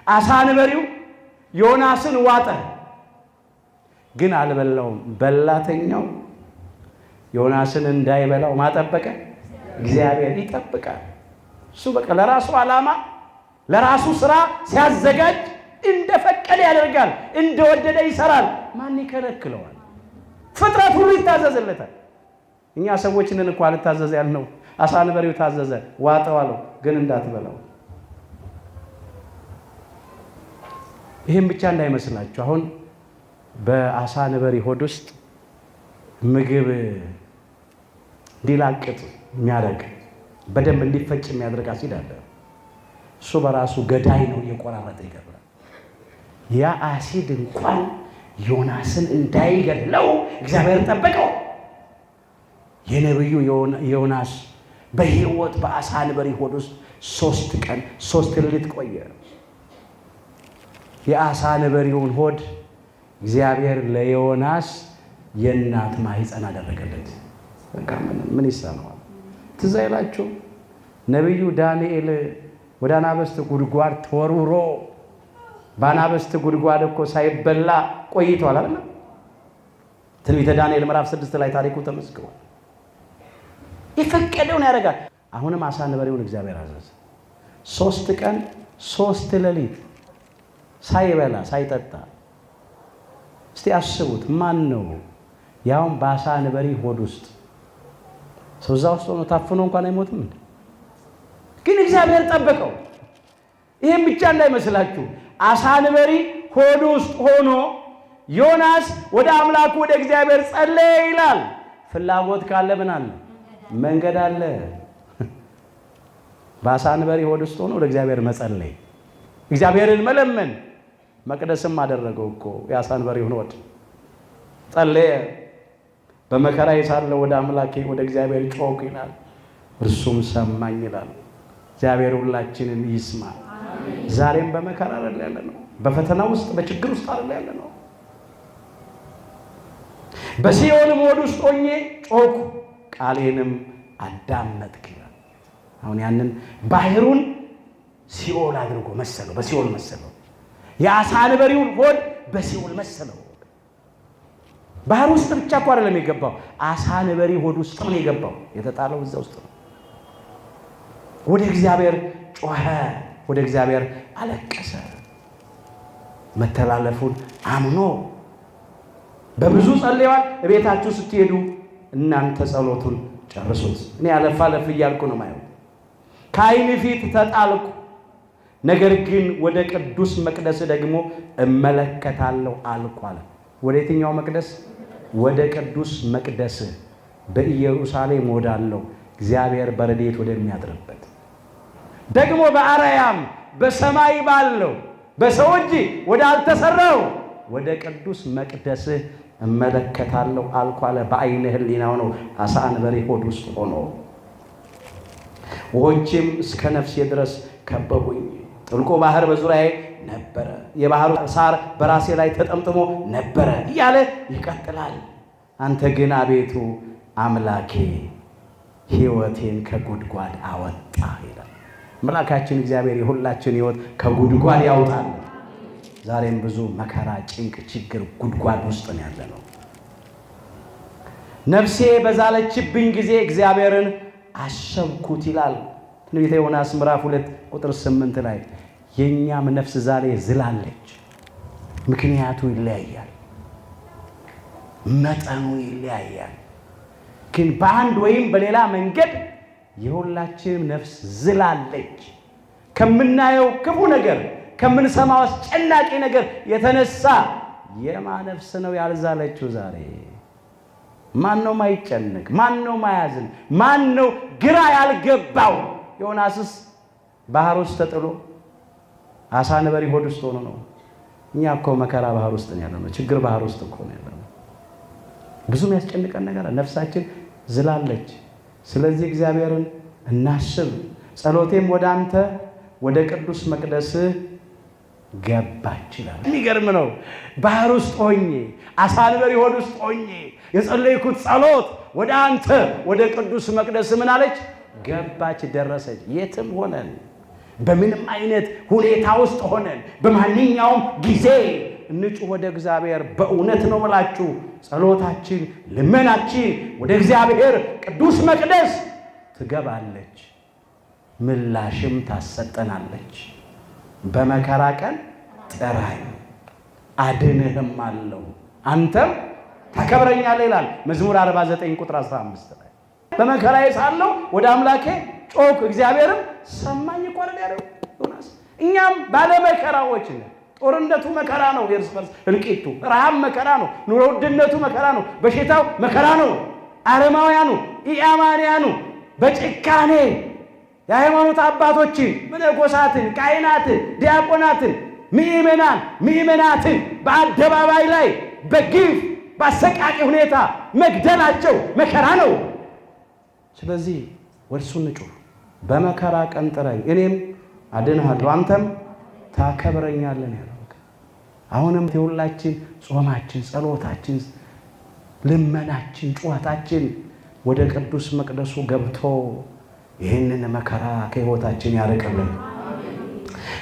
አሳ አንበሪው ዮናስን ዋጠ፣ ግን አልበላውም። በላተኛው ዮናስን እንዳይበላው ማጠበቀ እግዚአብሔር ይጠብቃል። እሱ በቃ ለራሱ ዓላማ ለራሱ ስራ ሲያዘጋጅ እንደፈቀደ ያደርጋል፣ እንደወደደ ይሰራል። ማን ይከለክለዋል? ፍጥረት ሁሉ ይታዘዝለታል። እኛ ሰዎችንን እንኳን አልታዘዝ ያልነው፣ አሳ አንበሪው ታዘዘ፣ ዋጠው አለው፣ ግን እንዳትበላው። ይሄን ብቻ እንዳይመስላችሁ። አሁን በአሳ አንበሪ ሆድ ውስጥ ምግብ እንዲላቅጥ የሚያደርግ በደንብ እንዲፈጭ የሚያደርግ አሲድ አለ። እሱ በራሱ ገዳይ ነው፣ እየቆራረጠ ይገባል። ያ አሲድ እንኳን ዮናስን እንዳይገድለው እግዚአብሔር ጠበቀው። የነብዩ ዮናስ በሕይወት በአሳ አንበሪ ሆድ ውስጥ 3 ቀን 3 ሌሊት ቆየ። የአሳ አንበሪውን ሆድ እግዚአብሔር ለዮናስ የእናት ማህፀን አደረገለት። በቃ ምን ይሳነዋል? ትዝ አይላችሁ? ነብዩ ዳንኤል ወደ አናብስት ጉድጓድ ተወርውሮ በአናብስት ጉድጓድ እኮ ሳይበላ ቆይቷል አይደል? ትንቢተ ዳንኤል ምዕራፍ 6 ላይ ታሪኩ ተመዝግቧል። የፈቀደውን ያደርጋል። አሁንም አሳ አንበሪውን እግዚአብሔር አዘዘ። 3 ቀን 3 ሌሊት ሳይበላ ሳይጠጣ። እስቲ አስቡት፣ ማን ነው ያውም በአሳ አንበሪ ሆድ ውስጥ ሰው እዛ ውስጥ ሆኖ ታፍኖ እንኳን አይሞትም እንዴ? ግን እግዚአብሔር ጠበቀው። ይሄን ብቻ እንዳይመስላችሁ፣ አሳ አንበሪ ሆድ ውስጥ ሆኖ ዮናስ ወደ አምላኩ ወደ እግዚአብሔር ጸለየ ይላል። ፍላጎት ካለ ምን አለ? መንገድ አለ። በአሳ አንበሪ ሆድ ውስጥ ሆኖ ወደ እግዚአብሔር መጸለይ፣ እግዚአብሔርን መለመን። መቅደስም አደረገው እኮ የአሳ አንበሪውን ሆድ ጸለየ። በመከራ ሳለሁ ወደ አምላኬ ወደ እግዚአብሔር ጮኽኩ ይላል፣ እርሱም ሰማኝ ይላል። እግዚአብሔር ሁላችንን ይስማ። ዛሬም በመከራ አይደል ያለ ነው? በፈተና ውስጥ በችግር ውስጥ አይደል ያለ ነው? በሲኦልም ሆድ ውስጥ ሆኜ ጮኽኩ፣ ቃሌንም አዳመጥክ ይላል። አሁን ያንን ባህሩን ሲኦል አድርጎ መሰለው፣ በሲኦል መሰለው። የአሳ አንበሪውን ሆድ በሲኦል መሰለው። ባህር ውስጥ ብቻ እኮ አይደለም የገባው፣ አሳ አንበሪ ሆድ ውስጥ ነው የገባው። የተጣለው እዛ ውስጥ ነው። ወደ እግዚአብሔር ጮኸ፣ ወደ እግዚአብሔር አለቀሰ። መተላለፉን አምኖ በብዙ ጸልየዋል። ቤታችሁ ስትሄዱ እናንተ ጸሎቱን ጨርሱት። እኔ አለፍ አለፍ እያልኩ ነው ማየው። ከዓይን ፊት ተጣልኩ፣ ነገር ግን ወደ ቅዱስ መቅደስ ደግሞ እመለከታለሁ አልኩ አለ። ወደ የትኛው መቅደስ? ወደ ቅዱስ መቅደስ በኢየሩሳሌም ወዳለው እግዚአብሔር በረድኤት ወደሚያድርበት ደግሞ በአርያም በሰማይ ባለው በሰው እጅ ወዳልተሰራው ወደ ቅዱስ መቅደስህ እመለከታለሁ አልኩ አለ። በዓይነ ሕሊናው ነው ዓሣ አንበሪ ሆድ ውስጥ ሆኖ። ውኆችም እስከ ነፍሴ ድረስ ከበቡኝ፣ ጥልቁ ባህር በዙሪያዬ ነበረ፣ የባህሩ ሳር በራሴ ላይ ተጠምጥሞ ነበረ እያለ ይቀጥላል። አንተ ግን አቤቱ አምላኬ ሕይወቴን ከጉድጓድ አወጣ ይላል። አምላካችን እግዚአብሔር የሁላችን ሕይወት ከጉድጓድ ያውጣል። ዛሬም ብዙ መከራ፣ ጭንቅ፣ ችግር ጉድጓድ ውስጥ ነው ያለነው። ነፍሴ በዛለችብኝ ጊዜ እግዚአብሔርን አሰብኩት ይላል ትንቢተ ዮናስ ምዕራፍ 2 ቁጥር 8 ላይ። የኛም ነፍስ ዛሬ ዝላለች። ምክንያቱ ይለያያል፣ መጠኑ ይለያያል። ግን በአንድ ወይም በሌላ መንገድ የሁላችንም ነፍስ ዝላለች። ከምናየው ክፉ ነገር፣ ከምንሰማው አስጨናቂ ነገር የተነሳ የማ ነፍስ ነው ያልዛለችው ዛሬ? ማን ነው ማይጨነቅ? ማን ነው ማያዝን? ማን ነው ግራ ያልገባው? ዮናስስ ባህር ውስጥ ተጥሎ ዓሣ አንበሪ ሆድ ውስጥ ሆኖ ነው። እኛ እኮ መከራ ባህር ውስጥ ነው ያለነው። ችግር ባህር ውስጥ እኮ ነው ያለነው። ብዙ የሚያስጨንቀን ነገር ነፍሳችን ዝላለች። ስለዚህ እግዚአብሔርን እናስብ። ጸሎቴም ወደ አንተ ወደ ቅዱስ መቅደስህ ገባች ይላል። የሚገርም ነው። ባህር ውስጥ ሆኜ ዓሣ አንበሪ ሆድ ውስጥ ሆኜ የጸለይኩት ጸሎት ወደ አንተ ወደ ቅዱስ መቅደስ ምን አለች? ገባች፣ ደረሰች። የትም ሆነን በምንም አይነት ሁኔታ ውስጥ ሆነን በማንኛውም ጊዜ እንጩህ ወደ እግዚአብሔር። በእውነት ነው የምላችሁ ጸሎታችን፣ ልመናችን ወደ እግዚአብሔር ቅዱስ መቅደስ ትገባለች፣ ምላሽም ታሰጠናለች። በመከራ ቀን ጥራኝ አድንህም አለው አንተም ታከብረኛለህ ይላል መዝሙር 49 ቁጥር 15 ላይ። በመከራዬ ሳለሁ ወደ አምላኬ ጮክ እግዚአብሔርም ሰማኝ እኮ አይደል ያለው ዮናስ። እኛም ባለመከራዎች ነን። ጦርነቱ መከራ ነው፣ የእርስ በርስ እልቂቱ፣ ረሃብ መከራ ነው፣ ኑሮ ውድነቱ መከራ ነው፣ በሽታው መከራ ነው። አረማውያኑ ኢአማንያኑ በጭካኔ የሃይማኖት አባቶችን፣ መነኮሳትን፣ ካህናትን፣ ዲያቆናትን፣ ምእመናትን በአደባባይ ላይ በግፍ በአሰቃቂ ሁኔታ መግደላቸው መከራ ነው። ስለዚህ ወርሱ ንጩህ በመከራ ቀን ጥራኝ እኔም አድንሃለሁ አንተም ታከብረኛለህ ያለው። አሁንም የሁላችን ጾማችን፣ ጸሎታችን፣ ልመናችን፣ ጩኸታችን ወደ ቅዱስ መቅደሱ ገብቶ ይህንን መከራ ከሕይወታችን ያርቅልን።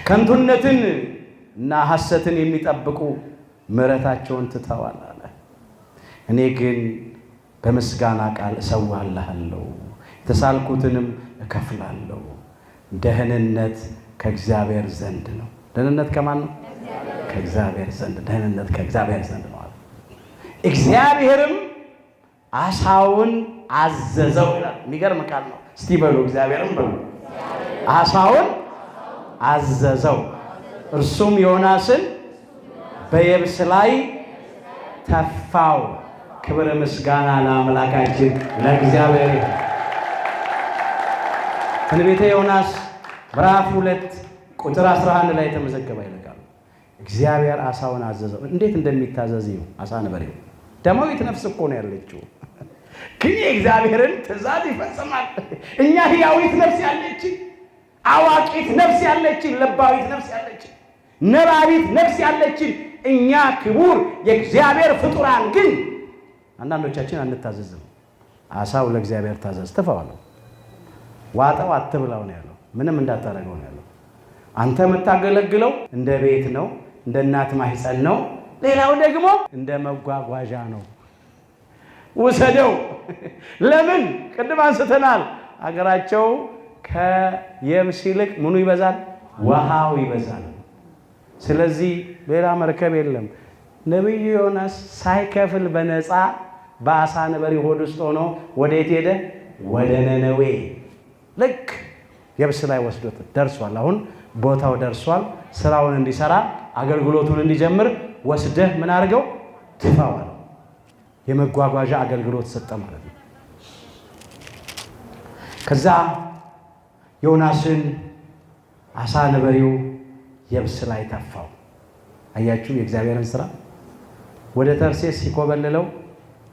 ከንቱነትን እና ሐሰትን የሚጠብቁ ምሕረታቸውን ትተዋል አለ። እኔ ግን በምስጋና ቃል እሰዋልሃለሁ፣ የተሳልኩትንም እከፍላለሁ። ደህንነት ከእግዚአብሔር ዘንድ ነው። ደህንነት ከማን ነው? ከእግዚአብሔር ዘንድ። ደህንነት ከእግዚአብሔር ዘንድ ነው አለ። እግዚአብሔርም ዓሣውን አዘዘው ይላል። የሚገርም ቃል ነው። እስቲ በሉ እግዚአብሔርም በሉ። ዓሣውን አዘዘው፣ እርሱም ዮናስን በየብስ ላይ ተፋው። ክብር ምስጋና ለአምላካችን ለእግዚአብሔር። ትንቢተ ዮናስ ምዕራፍ 2 ቁጥር 11 ላይ የተመዘገበ ይልቃል። እግዚአብሔር ዓሣውን አዘዘው። እንዴት እንደሚታዘዝ ነው። ዓሣ አንበሪው ደማዊት ነፍስ እኮ ነው ያለችው፣ ግን የእግዚአብሔርን ትእዛዝ ይፈጽማል። እኛ ሕያዊት ነፍስ ያለችን፣ አዋቂት ነፍስ ያለችን፣ ለባዊት ነፍስ ያለችን፣ ነባቢት ነፍስ ያለችን እኛ ክቡር የእግዚአብሔር ፍጡራን ግን አንዳንዶቻችን አንታዘዝም። ዓሣው ለእግዚአብሔር ታዘዝ፣ ትፈዋለሁ፣ ዋጠው፣ አትብላው ነው ያለው። ምንም እንዳታረገው ነው ያለው። አንተ የምታገለግለው እንደ ቤት ነው፣ እንደ እናት ማህፀን ነው። ሌላው ደግሞ እንደ መጓጓዣ ነው። ውሰደው። ለምን? ቅድም አንስተናል። አገራቸው ከየብስ ይልቅ ምኑ ይበዛል? ውሃው ይበዛል። ስለዚህ ሌላ መርከብ የለም። ነቢዩ ዮናስ ሳይከፍል በነፃ በዓሣ አንበሪ ሆድ ውስጥ ሆኖ ወዴት ሄደ? ወደ ነነዌ። ልክ የብስ ላይ ወስዶት ደርሷል። አሁን ቦታው ደርሷል። ስራውን እንዲሰራ አገልግሎቱን እንዲጀምር ወስደህ ምን አድርገው ትፋው አለው። የመጓጓዣ አገልግሎት ሰጠ ማለት ነው። ከዛ ዮናስን አሳ አንበሪው የብስ ላይ ተፋው። አያችሁ የእግዚአብሔርን ስራ። ወደ ተርሴስ ሲኮበልለው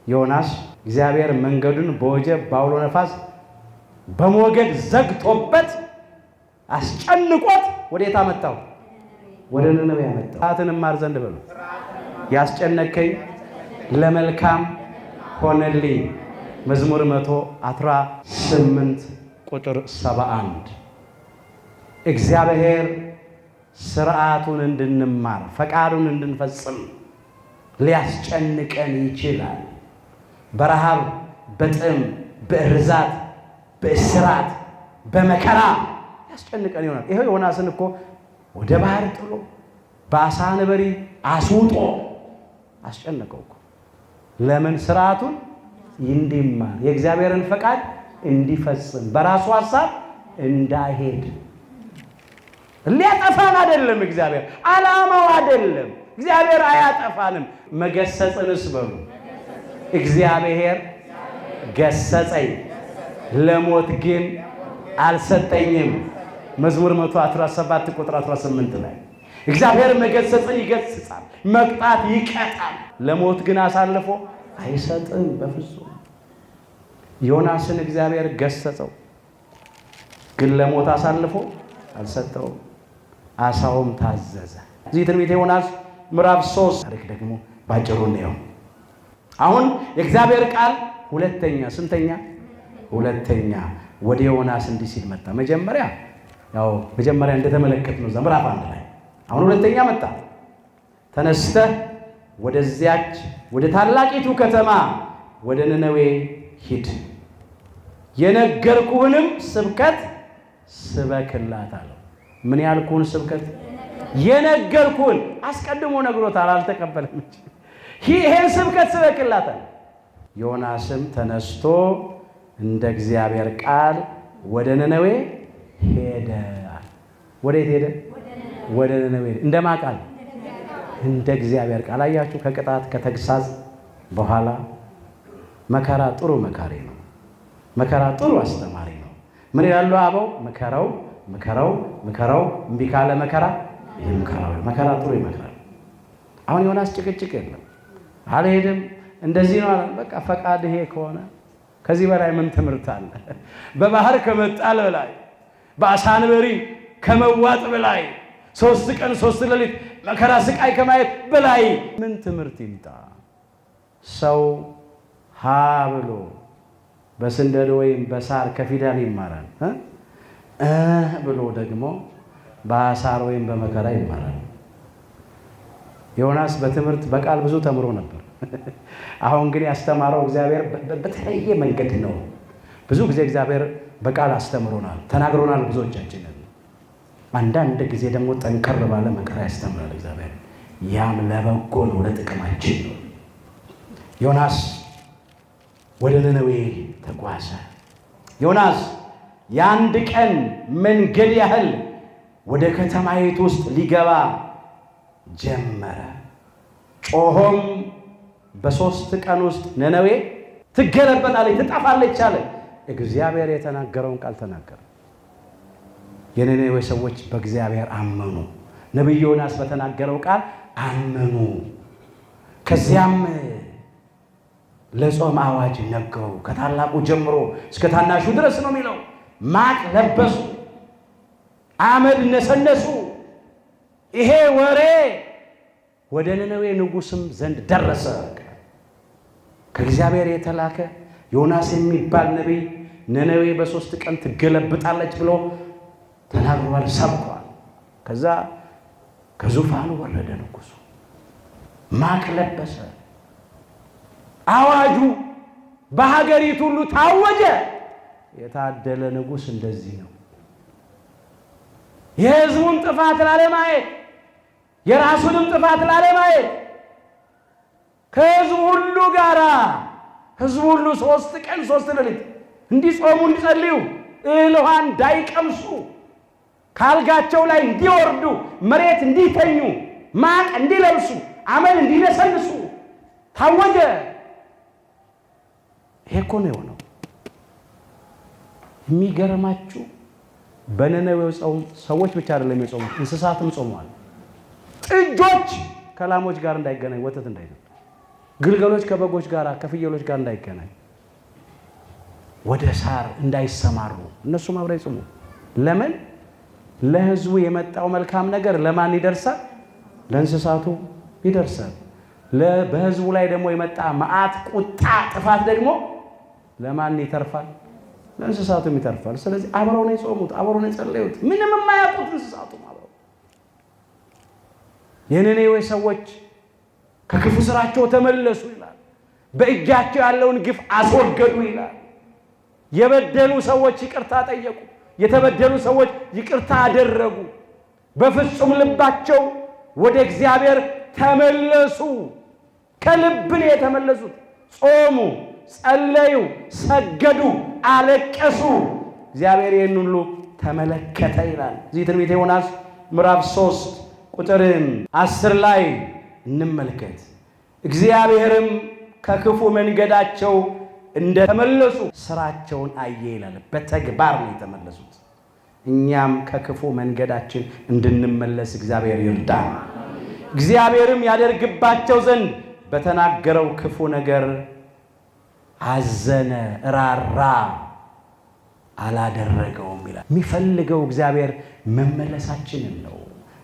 ዮናስ እግዚአብሔር መንገዱን በወጀብ በአውሎ ነፋስ በሞገድ ዘግቶበት አስጨንቆት ወዴት አመጣው? ወደ ነነዌ አመጣው። ሰዓትን ማር ዘንድ በሉ ያስጨነቀኝ ለመልካም ሆነልኝ። መዝሙር 118 ቁጥር 71 እግዚአብሔር ስርዓቱን እንድንማር ፈቃዱን እንድንፈጽም ሊያስጨንቀን ይችላል። በረሃብ፣ በጥም፣ በእርዛት፣ በእስራት፣ በመከራ ያስጨንቀን ይሆናል። ይሄው ዮናስን እኮ ወደ ባህር ጥሎ በአሳ አንበሪ አስውጦ አስጨነቀው እኮ። ለምን? ስርዓቱን እንዲማር የእግዚአብሔርን ፈቃድ እንዲፈጽም በራሱ ሐሳብ እንዳይሄድ። ሊያጠፋን አይደለም እግዚአብሔር፣ ዓላማው አይደለም። እግዚአብሔር አያጠፋንም። መገሰጽንስ በሉ እግዚአብሔር ገሰጸኝ ለሞት ግን አልሰጠኝም። መዝሙር 117 ቁጥር 18 ላይ እግዚአብሔር መገሰጽን ይገስጻል፣ መቅጣት ይቀጣል፣ ለሞት ግን አሳልፎ አይሰጥም በፍጹም። ዮናስን እግዚአብሔር ገሰጸው፣ ግን ለሞት አሳልፎ አልሰጠውም። አሳውም ታዘዘ። እዚህ ትንቢተ ዮናስ ምዕራፍ 3 ታሪክ ደግሞ ባጭሩ ነው። አሁን የእግዚአብሔር ቃል ሁለተኛ ወደ ዮናስ እንዲህ ሲል መጣ። መጀመሪያ እንደተመለከትነው ምዕራፍ 1 ላይ አሁን ሁለተኛ መጣ። ተነስተህ ወደዚያች ወደ ታላቂቱ ከተማ ወደ ነነዌ ሂድ፣ የነገርኩህንም ስብከት ስበክላት አለው። ምን ያልኩህን ስብከት? የነገርኩህን። አስቀድሞ ነግሮታል፣ አልተቀበለም እንጂ ይሄን ስብከት ስበክላት አለ። ዮናስም ተነስቶ እንደ እግዚአብሔር ቃል ወደ ነነዌ ሄደ። ወዴት ሄደ? ወደ ነነዌ። እንደማ ቃል? እንደ እግዚአብሔር ቃል። አያችሁ፣ ከቅጣት ከተግሳጽ በኋላ መከራ ጥሩ መካሪ ነው። መከራ ጥሩ አስተማሪ ነው። ምን ይላሉ አበው? ምከረው እምቢ ካለ መከራ ይምከረው። መከራ ጥሩ ይመክራል። አሁን ዮናስ ጭቅጭቅ የለም፣ አልሄድም እንደዚህ ነው አለ። በቃ ፈቃድ ይሄ ከሆነ ከዚህ በላይ ምን ትምህርት አለ? በባህር ከመጣል በላይ በአሳ አንበሪ ከመዋጥ በላይ 3 ቀን 3 ሌሊት መከራ ስቃይ ከማየት በላይ ምን ትምህርት ይምጣ? ሰው ሀ ብሎ በስንደዶ ወይም በሳር ከፊደል ይማራል፣ ብሎ ደግሞ በአሳር ወይም በመከራ ይማራል። ዮናስ በትምህርት በቃል ብዙ ተምሮ ነበር። አሁን ግን ያስተማረው እግዚአብሔር በተለየ መንገድ ነው። ብዙ ጊዜ እግዚአብሔር በቃል አስተምሮናል፣ ተናግሮናል ብዙዎቻችንን። አንዳንድ ጊዜ ደግሞ ጠንከር ባለ መከራ ያስተምራል እግዚአብሔር። ያም ለበጎ ነው፣ ለጥቅማችን ነው። ዮናስ ወደ ነነዌ ተጓዘ። ዮናስ የአንድ ቀን መንገድ ያህል ወደ ከተማይቱ ውስጥ ሊገባ ጀመረ። ጮሆም በ3 ቀን ውስጥ ነነዌ ትገለበጣለች፣ ትጠፋለች አለ። እግዚአብሔር የተናገረውን ቃል ተናገረ። የነነዌ ሰዎች በእግዚአብሔር አመኑ። ነቢዩ ዮናስ በተናገረው ቃል አመኑ። ከዚያም ለጾም አዋጅ ነገሩ። ከታላቁ ጀምሮ እስከ ታናሹ ድረስ ነው የሚለው። ማቅ ለበሱ፣ አመድ ነሰነሱ። ይሄ ወሬ ወደ ነነዌ ንጉሥም ዘንድ ደረሰ። ከእግዚአብሔር የተላከ ዮናስ የሚባል ነቢይ ነነዌ በ3 ቀን ትገለብጣለች ብሎ ተናግሯል፣ ሰብኳል። ከዛ ከዙፋኑ ወረደ ንጉሡ፣ ማቅ ለበሰ። አዋጁ በሀገሪቱ ሁሉ ታወጀ። የታደለ ንጉሥ እንደዚህ ነው። የሕዝቡን ጥፋት ላለማየት፣ የራሱንም ጥፋት ላለማየት ከሕዝቡ ሁሉ ጋር ሕዝቡ ሁሉ 3 ቀን 3 ሌሊት እንዲጾሙ እንዲጸልዩ እህል ውሃ እንዳይቀምሱ ካልጋቸው ላይ እንዲወርዱ፣ መሬት እንዲተኙ፣ ማቅ እንዲለብሱ፣ አመድ እንዲለሰልሱ ታወጀ። ይሄ እኮ ነው የሆነው። የሚገርማችሁ በነነዌው ጾም ሰዎች ብቻ አይደለም የጾሙት፣ እንስሳትም ጾመዋል። ጥጆች ከላሞች ጋር እንዳይገናኝ ወተት እንዳይጠጡ፣ ግልገሎች ከበጎች ጋር ከፍየሎች ጋር እንዳይገናኝ፣ ወደ ሳር እንዳይሰማሩ እነሱም አብረው ይጾሙ። ለምን? ለሕዝቡ የመጣው መልካም ነገር ለማን ይደርሳል? ለእንስሳቱ ይደርሳል። በሕዝቡ ላይ ደግሞ የመጣ መዓት፣ ቁጣ፣ ጥፋት ደግሞ ለማን ይተርፋል? ለእንስሳቱም ይተርፋል። ስለዚህ አብረው ነው የጾሙት፣ አብረው ነው የጸለዩት። ምንም የማያውቁት እንስሳቱም አብረው። የነነዌ ሰዎች ከክፉ ስራቸው ተመለሱ ይላል። በእጃቸው ያለውን ግፍ አስወገዱ ይላል። የበደሉ ሰዎች ይቅርታ ጠየቁ። የተበደሉ ሰዎች ይቅርታ አደረጉ። በፍጹም ልባቸው ወደ እግዚአብሔር ተመለሱ። ከልብ ነው የተመለሱት። ጾሙ፣ ጸለዩ፣ ሰገዱ፣ አለቀሱ። እግዚአብሔር ይህን ሁሉ ተመለከተ ይላል። እዚህ ትንቢተ ዮናስ ምዕራፍ 3 ቁጥር 10 ላይ እንመልከት። እግዚአብሔርም ከክፉ መንገዳቸው እንደተመለሱ ስራቸውን አየ ይላል። በተግባር ነው የተመለሱት። እኛም ከክፉ መንገዳችን እንድንመለስ እግዚአብሔር ይርዳን። እግዚአብሔርም ያደርግባቸው ዘንድ በተናገረው ክፉ ነገር አዘነ፣ ራራ፣ አላደረገውም ይላል። የሚፈልገው እግዚአብሔር መመለሳችንን ነው።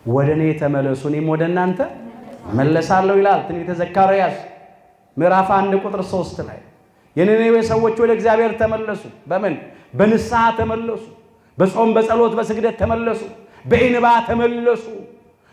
ወደ እኔ ተመለሱ እኔም ወደ እናንተ መለሳለሁ ይላል ትንቢተ ዘካርያስ ምዕራፍ 1 ቁጥር 3 ላይ። የነነዌ ሰዎች ወደ እግዚአብሔር ተመለሱ። በምን? በንስሐ ተመለሱ። በጾም በጸሎት በስግደት ተመለሱ። በእንባ ተመለሱ።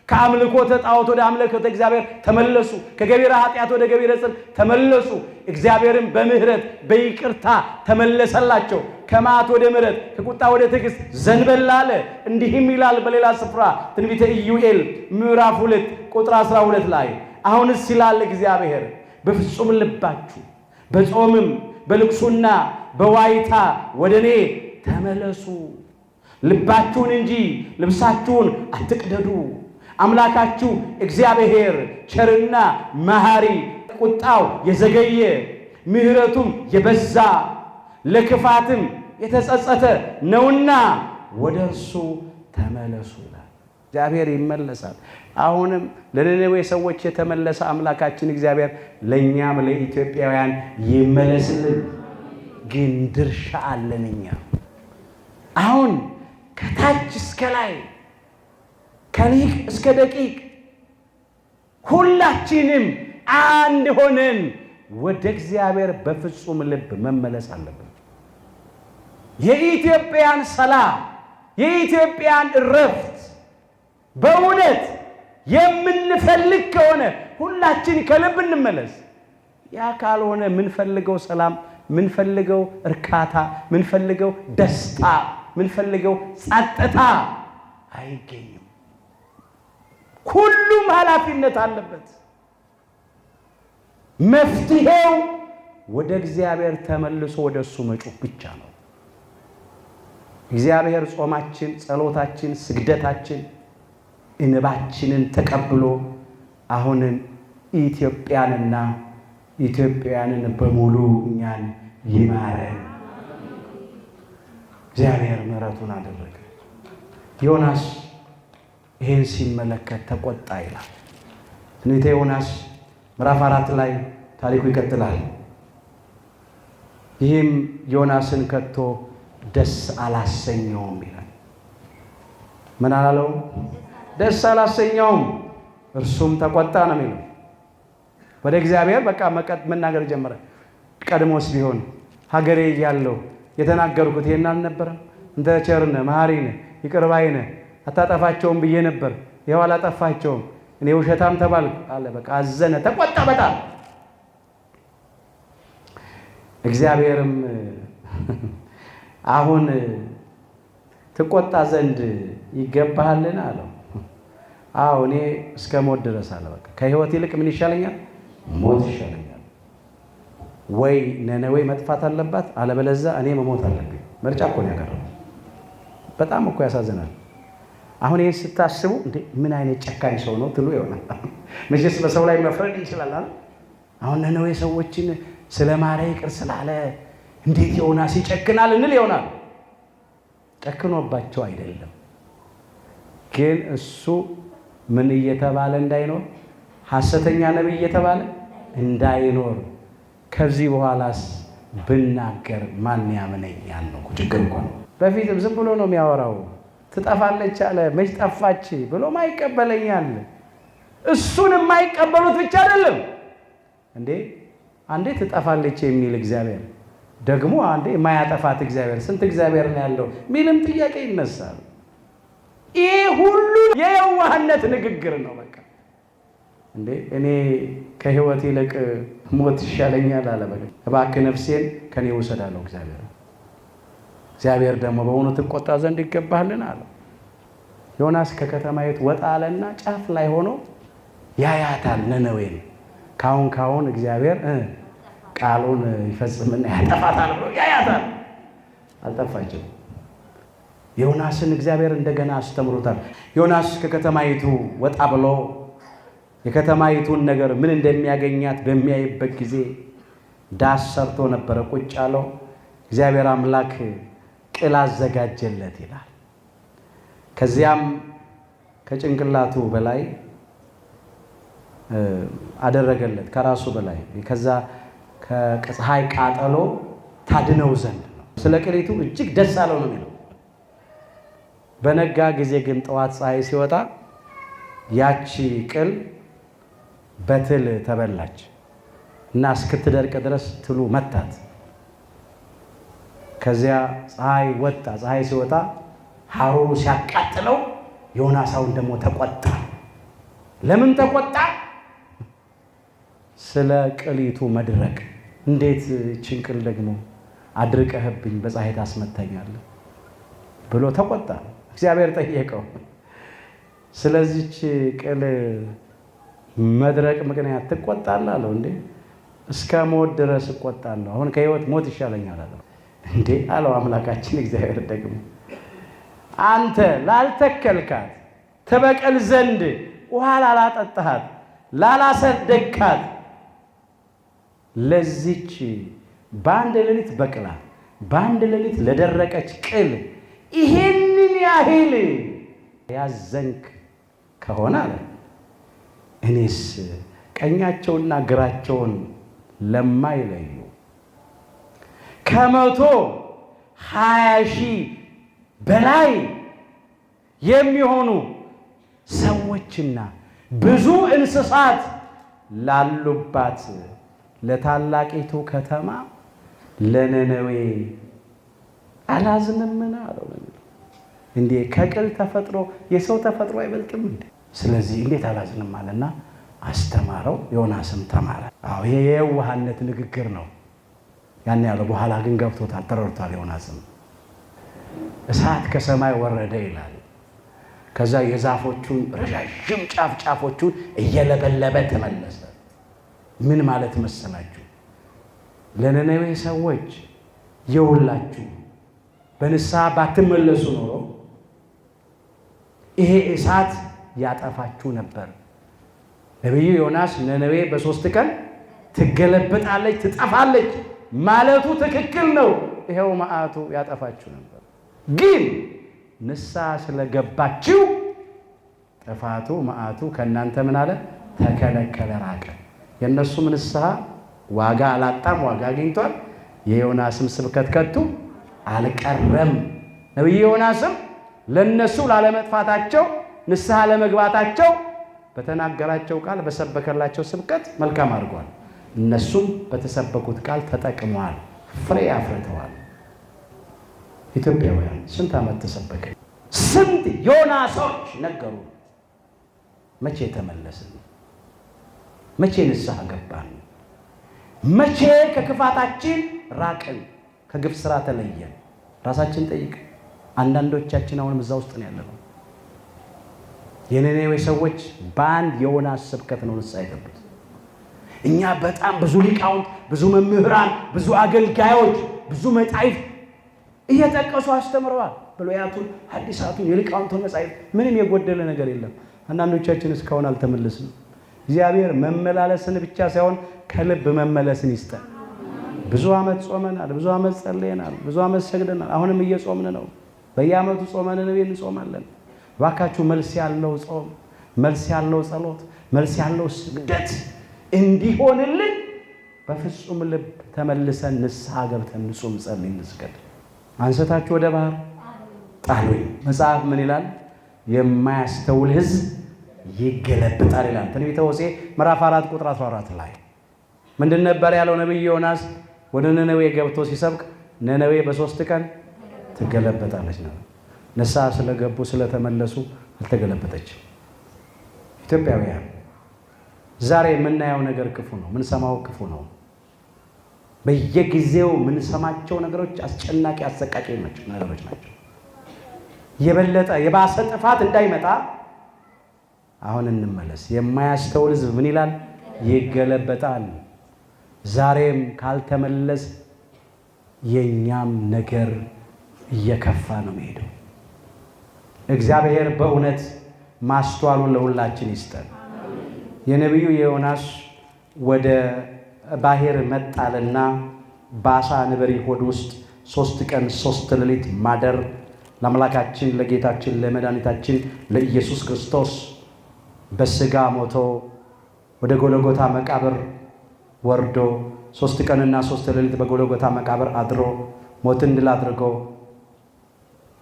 ከአምልኮተ ጣዖት ወደ አምልኮተ እግዚአብሔር ተመለሱ። ከገቢረ ኃጢአት ወደ ገቢረ ጽድቅ ተመለሱ። እግዚአብሔርም በምህረት በይቅርታ ተመለሰላቸው። ከመዓት ወደ ምሕረት ከቁጣ ወደ ትዕግስት ዘንበል አለ። እንዲህም ይላል በሌላ ስፍራ ትንቢተ ኢዩኤል ምዕራፍ 2 ቁጥር 12 ላይ አሁንስ ይላል እግዚአብሔር በፍጹም ልባችሁ በጾምም በልቅሶና በዋይታ ወደ እኔ ተመለሱ። ልባችሁን እንጂ ልብሳችሁን አትቅደዱ። አምላካችሁ እግዚአብሔር ቸርና መሐሪ፣ ቁጣው የዘገየ ምሕረቱም የበዛ ለክፋትም የተጸጸተ ነውና ወደ እርሱ ተመለሱ ይላል። እግዚአብሔር ይመለሳል። አሁንም ለነነዌ ሰዎች የተመለሰ አምላካችን እግዚአብሔር ለእኛም ለኢትዮጵያውያን ይመለስልን። ግን ድርሻ አለን እኛ። አሁን ከታች እስከ ላይ ከሊቅ እስከ ደቂቅ ሁላችንም አንድ ሆነን ወደ እግዚአብሔር በፍጹም ልብ መመለስ አለብን። የኢትዮጵያን ሰላም፣ የኢትዮጵያን እረፍት በእውነት የምንፈልግ ከሆነ ሁላችን ከልብ እንመለስ። ያ ካልሆነ ምንፈልገው ሰላም፣ ምንፈልገው እርካታ፣ ምንፈልገው ደስታ፣ ምንፈልገው ጸጥታ አይገኝም። ሁሉም ኃላፊነት አለበት። መፍትሄው ወደ እግዚአብሔር ተመልሶ ወደ እሱ መጮህ ብቻ ነው። እግዚአብሔር ጾማችን፣ ጸሎታችን፣ ስግደታችን፣ እንባችንን ተቀብሎ አሁንም ኢትዮጵያንና ኢትዮጵያውያንን በሙሉ እኛን ይማረን። እግዚአብሔር ምሕረቱን አደረገ። ዮናስ ይህን ሲመለከት ተቆጣ ይላል ትንቢተ ዮናስ ምዕራፍ 4 ላይ ታሪኩ ይቀጥላል። ይህም ዮናስን ከቶ ደስ አላሰኘውም ይላል። ምን አላለውም? ደስ አላሰኘውም። እርሱም ተቆጣ ነው የሚለው። ወደ እግዚአብሔር በቃ መናገር ጀመረ። ቀድሞስ ቢሆን ሀገሬ እያለሁ የተናገርኩት ይሄን አልነበረም? እንተ ቸር ነህ፣ መሐሪ ነህ፣ ይቅር ባይ ነህ፣ አታጠፋቸውም ብዬ ነበር፣ ይኸው አላጠፋቸውም፣ እኔ ውሸታም ተባልኩ አለ። በቃ አዘነ፣ ተቆጣ በጣም። እግዚአብሔርም አሁን ትቆጣ ዘንድ ይገባሃልን አለው። አዎ እኔ እስከ ሞት ድረስ አለ። በቃ ከህይወት ይልቅ ምን ይሻለኛል? ሞት ይሻለኛል። ወይ ነነዌ መጥፋት አለባት፣ አለበለዚያ እኔ መሞት አለብኝ። ምርጫ እኮ ነው ያቀረበው። በጣም እኮ ያሳዝናል። አሁን ይሄን ስታስቡ እንዴ ምን አይነት ጨካኝ ሰው ነው ትሉ ይሆናል። መቼስ በሰው ላይ መፍረድ ይችላል። አሁን ነነዌ ሰዎችን ስለ ማረ ይቅር ስላለ እንዴት ዮናስ ይጨክናል እንል ይሆናል። ጨክኖባቸው አይደለም፣ ግን እሱ ምን እየተባለ እንዳይኖር ሐሰተኛ ነብይ እየተባለ እንዳይኖር ከዚህ በኋላስ ብናገር ማን ያምነኛል ነው ችግር እንኳን። በፊትም ዝም ብሎ ነው የሚያወራው። ትጠፋለች አለ መች ጠፋች ብሎ ማይቀበለኛል። እሱን የማይቀበሉት ብቻ አይደለም እንዴ አንዴ ትጠፋለች የሚል እግዚአብሔር ደግሞ አንዴ የማያጠፋት እግዚአብሔር ስንት እግዚአብሔር ነው ያለው ሚልም ጥያቄ ይነሳል። ይሄ ሁሉ የዋህነት ንግግር ነው። በቃ እንዴ እኔ ከህይወት ይልቅ ሞት ይሻለኛል አለ። በቃ እባክህ ነፍሴን ከኔ ወሰዳለሁ እግዚአብሔር። እግዚአብሔር ደግሞ በእውኑ ትቆጣ ዘንድ ይገባልን አለ። ዮናስ ከከተማይቱ ወጣ አለና ጫፍ ላይ ሆኖ ያያታል ነነዌን። ካሁን እግዚአብሔር ቃሉን ይፈጽምና ያጠፋታል ብሎ ያያታል። አልጠፋችም። ዮናስን እግዚአብሔር እንደገና አስተምሮታል። ዮናስ ከከተማይቱ ወጣ ብሎ የከተማይቱን ነገር ምን እንደሚያገኛት በሚያይበት ጊዜ ዳስ ሰርቶ ነበረ ቁጭ አለው። እግዚአብሔር አምላክ ቅል አዘጋጀለት ይላል። ከዚያም ከጭንቅላቱ በላይ አደረገለት ከራሱ በላይ ከዛ ከፀሐይ ቃጠሎ ታድነው ዘንድ ነው። ስለ ቅሊቱ እጅግ ደስ አለው ነው የሚለው። በነጋ ጊዜ ግን ጠዋት ፀሐይ ሲወጣ ያቺ ቅል በትል ተበላች እና እስክትደርቅ ድረስ ትሉ መታት። ከዚያ ፀሐይ ወጣ። ፀሐይ ሲወጣ ሐሩሩ ሲያቃጥለው ዮናስ ደግሞ ተቆጣ። ለምን ተቆጣ? ስለ ቅሊቱ መድረቅ። እንዴት እችን ቅል ደግሞ አድርቀህብኝ በፀሐይ ታስመታኛለህ ብሎ ተቆጣ። እግዚአብሔር ጠየቀው። ስለዚህች ቅል መድረቅ ምክንያት ትቆጣለህ አለው። እንዴ እስከ ሞት ድረስ እቆጣለሁ፣ አሁን ከህይወት ሞት ይሻለኛል አለው። እንዴ አለው አምላካችን እግዚአብሔር ደግሞ አንተ ላልተከልካት ትበቀል ዘንድ ውሃ ላላጠጣሃት ላላሰደግካት ለዚች በአንድ ሌሊት በቅላ በአንድ ሌሊት ለደረቀች ቅል ይሄንን ያህል ያዘንክ ከሆነ አለ እኔስ ቀኛቸውና ግራቸውን ለማይለዩ 120,000 በላይ የሚሆኑ ሰዎችና ብዙ እንስሳት ላሉባት ለታላቂቱ ከተማ ለነነዌ አላዝንምን አለው። እንዴ ከቅል ተፈጥሮ የሰው ተፈጥሮ አይበልጥም እንዴ? ስለዚህ እንዴት አላዝንም አለና አስተማረው። ዮናስም ተማረ። አዎ ይሄ የዋህነት ንግግር ነው ያን ያለው። በኋላ ግን ገብቶታል፣ ተረድቷል። ዮናስም እሳት ከሰማይ ወረደ ይላል። ከዛ የዛፎቹን ረዣዥም ጫፎቹን እየለበለበ ተመለሰ። ምን ማለት መሰላችሁ? ለነነዌ ሰዎች የውላችሁ በንስሐ ባትመለሱ ኖሮ ይሄ እሳት ያጠፋችሁ ነበር። ነቢዩ ዮናስ ነነዌ በ3 ቀን ትገለበጣለች፣ ትጠፋለች ማለቱ ትክክል ነው። ይሄው መዓቱ ያጠፋችሁ ነበር። ግን ንስሐ ስለገባችሁ ጥፋቱ መዓቱ ከእናንተ ምን አለ? ተከለከለ፣ ራቀ። የእነሱም ንስሐ ዋጋ አላጣም፣ ዋጋ አግኝቷል። የዮናስም ስብከት ከቱ አልቀረም። ነቢዩ ዮናስም ለነሱ ላለመጥፋታቸው ንስሐ ለመግባታቸው በተናገራቸው ቃል በሰበከላቸው ስብከት መልካም አድርጓል። እነሱም በተሰበኩት ቃል ተጠቅመዋል፣ ፍሬ አፍርተዋል። ኢትዮጵያውያን ስንት ዓመት ተሰበከ? ስንት ዮናሶች ነገሩ። መቼ ተመለስን? መቼ ንስሐ ገባን? መቼ ከክፋታችን ራቅን? ከግፍ ስራ ተለየን? ራሳችን ጠይቅ። አንዳንዶቻችን አሁንም እዛ ውስጥ ነው ያለነው። የነነዌ ሰዎች በአንድ የዮናስ ስብከት ነው ንስሐ የገቡት። እኛ በጣም ብዙ ሊቃውንት፣ ብዙ መምህራን፣ ብዙ አገልጋዮች፣ ብዙ መጻሕፍት እየጠቀሱ አስተምረዋል። ብሉያቱን፣ ሐዲሳቱን፣ የሊቃውንቱን መጻሕፍት ምንም የጎደለ ነገር የለም። አንዳንዶቻችን እስካሁን አልተመለስንም። እግዚአብሔር መመላለስን ብቻ ሳይሆን ከልብ መመለስን ይስጠን። ብዙ ዓመት ጾመናል፣ ብዙ ዓመት ጸልየናል፣ ብዙ ዓመት ሰግደናል። አሁንም እየጾምን ነው። በየዓመቱ ጾመን ነቤን እንጾማለን። እባካችሁ መልስ ያለው ጾም፣ መልስ ያለው ጸሎት፣ መልስ ያለው ስግደት እንዲሆንልን በፍጹም ልብ ተመልሰን ንስሐ ገብተን ንጹም ጸልይ እንስገድ። አንስታችሁ ወደ ባህር ጣሉኝ። መጽሐፍ ምን ይላል? የማያስተውል ሕዝብ ይገለብጣል ይላል። ትንቢተ ሆሴዕ ምዕራፍ 4 ቁጥር 14 ላይ ምንድን ነበር ያለው? ነቢይ ዮናስ ወደ ነነዌ ገብቶ ሲሰብክ ነነዌ በ3 ቀን ትገለበጣለች ነው። ንስሐ ስለገቡ ስለተመለሱ አልተገለበጠችም። ኢትዮጵያውያን ዛሬ የምናየው ነገር ክፉ ነው፣ ምንሰማው ክፉ ነው። በየጊዜው ምንሰማቸው ነገሮች አስጨናቂ አሰቃቂ ነገሮች ናቸው። የበለጠ የባሰ ጥፋት እንዳይመጣ አሁን እንመለስ። የማያስተውል ሕዝብ ምን ይላል? ይገለበጣል። ዛሬም ካልተመለስ የኛም ነገር እየከፋ ነው የሚሄደው። እግዚአብሔር በእውነት ማስተዋሉን ለሁላችን ይስጠን። የነቢዩ የዮናስ ወደ ባህር መጣልና በአሳ አንበሪ ሆድ ውስጥ 3 ቀን 3 ሌሊት ማደር ለአምላካችን ለጌታችን ለመድኃኒታችን ለኢየሱስ ክርስቶስ በሥጋ ሞቶ ወደ ጎልጎታ መቃብር ወርዶ 3 ቀንና 3 ሌሊት በጎልጎታ መቃብር አድሮ ሞትን ድል አድርጎ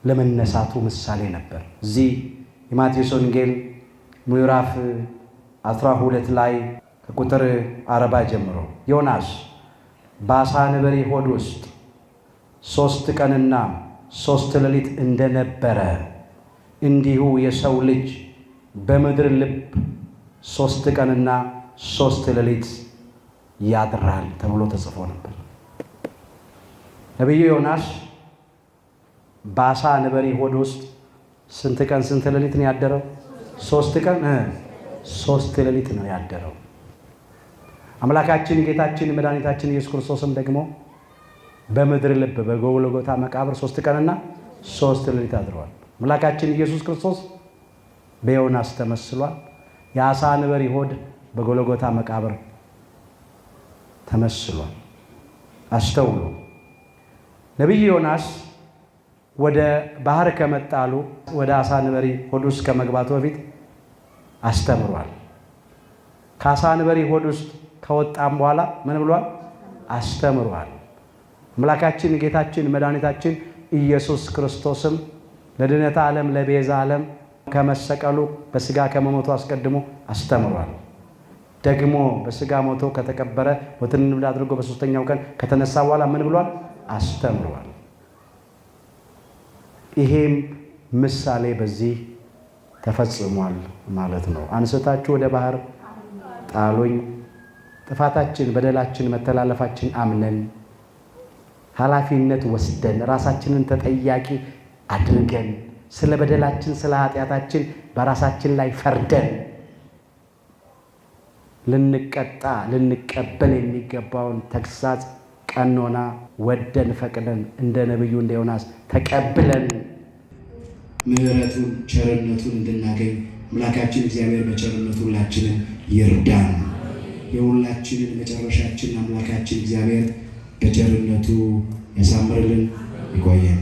ለመነሳቱ ምሳሌ ነበር። እዚህ የማቴዎስ ወንጌል ምዕራፍ 12 ላይ ከቁጥር 40 ጀምሮ ዮናስ በአሳ አንበሪ ሆድ ውስጥ 3 ቀንና 3 ሌሊት እንደነበረ እንዲሁ የሰው ልጅ በምድር ልብ 3 ቀንና 3 ሌሊት ያድራል ተብሎ ተጽፎ ነበር። ነቢዩ ዮናስ በአሳ አንበሪ ሆድ ውስጥ ስንት ቀን ስንት ሌሊት ነው ያደረው? 3 ቀን 3 ሌሊት ነው ያደረው። አምላካችን ጌታችን መድኃኒታችን ኢየሱስ ክርስቶስም ደግሞ በምድር ልብ በጎልጎታ መቃብር 3 ቀንና 3 ሌሊት አድረዋል። አምላካችን ኢየሱስ ክርስቶስ በዮናስ ተመስሏል። የአሳ አንበሪ ሆድ በጎልጎታ መቃብር ተመስሏል። አስተውሉ። ነቢዩ ዮናስ ወደ ባህር ከመጣሉ ወደ አሳ አንበሪ ሆድ ውስጥ ከመግባቱ በፊት አስተምሯል። ከአሳ አንበሪ ሆድ ውስጥ ከወጣም በኋላ ምን ብሏል? አስተምሯል። አምላካችን ጌታችን መድኃኒታችን ኢየሱስ ክርስቶስም ለድኅነተ ዓለም ለቤዛ ዓለም ከመሰቀሉ በሥጋ ከመሞቱ አስቀድሞ አስተምሯል። ደግሞ በሥጋ ሞቶ ከተቀበረ ሞትን ድል አድርጎ በ3ኛው ቀን ከተነሳ በኋላ ምን ብሏል? አስተምሯል። ይሄም ምሳሌ በዚህ ተፈጽሟል ማለት ነው። አንስታችሁ ወደ ባህር ጣሉኝ። ጥፋታችን፣ በደላችን፣ መተላለፋችን አምነን ኃላፊነት ወስደን ራሳችንን ተጠያቂ አድርገን ስለ በደላችን ስለ ኃጢአታችን በራሳችን ላይ ፈርደን ልንቀጣ ልንቀበል የሚገባውን ተግሳጽ ቀኖና ወደን ፈቅደን እንደ ነቢዩ እንደ ዮናስ ተቀብለን ምሕረቱን ቸርነቱን እንድናገኝ አምላካችን እግዚአብሔር በቸርነቱ ሁላችንን ይርዳን። የሁላችንን መጨረሻችን አምላካችን እግዚአብሔር በቸርነቱ ያሳምርልን። ይቆየን።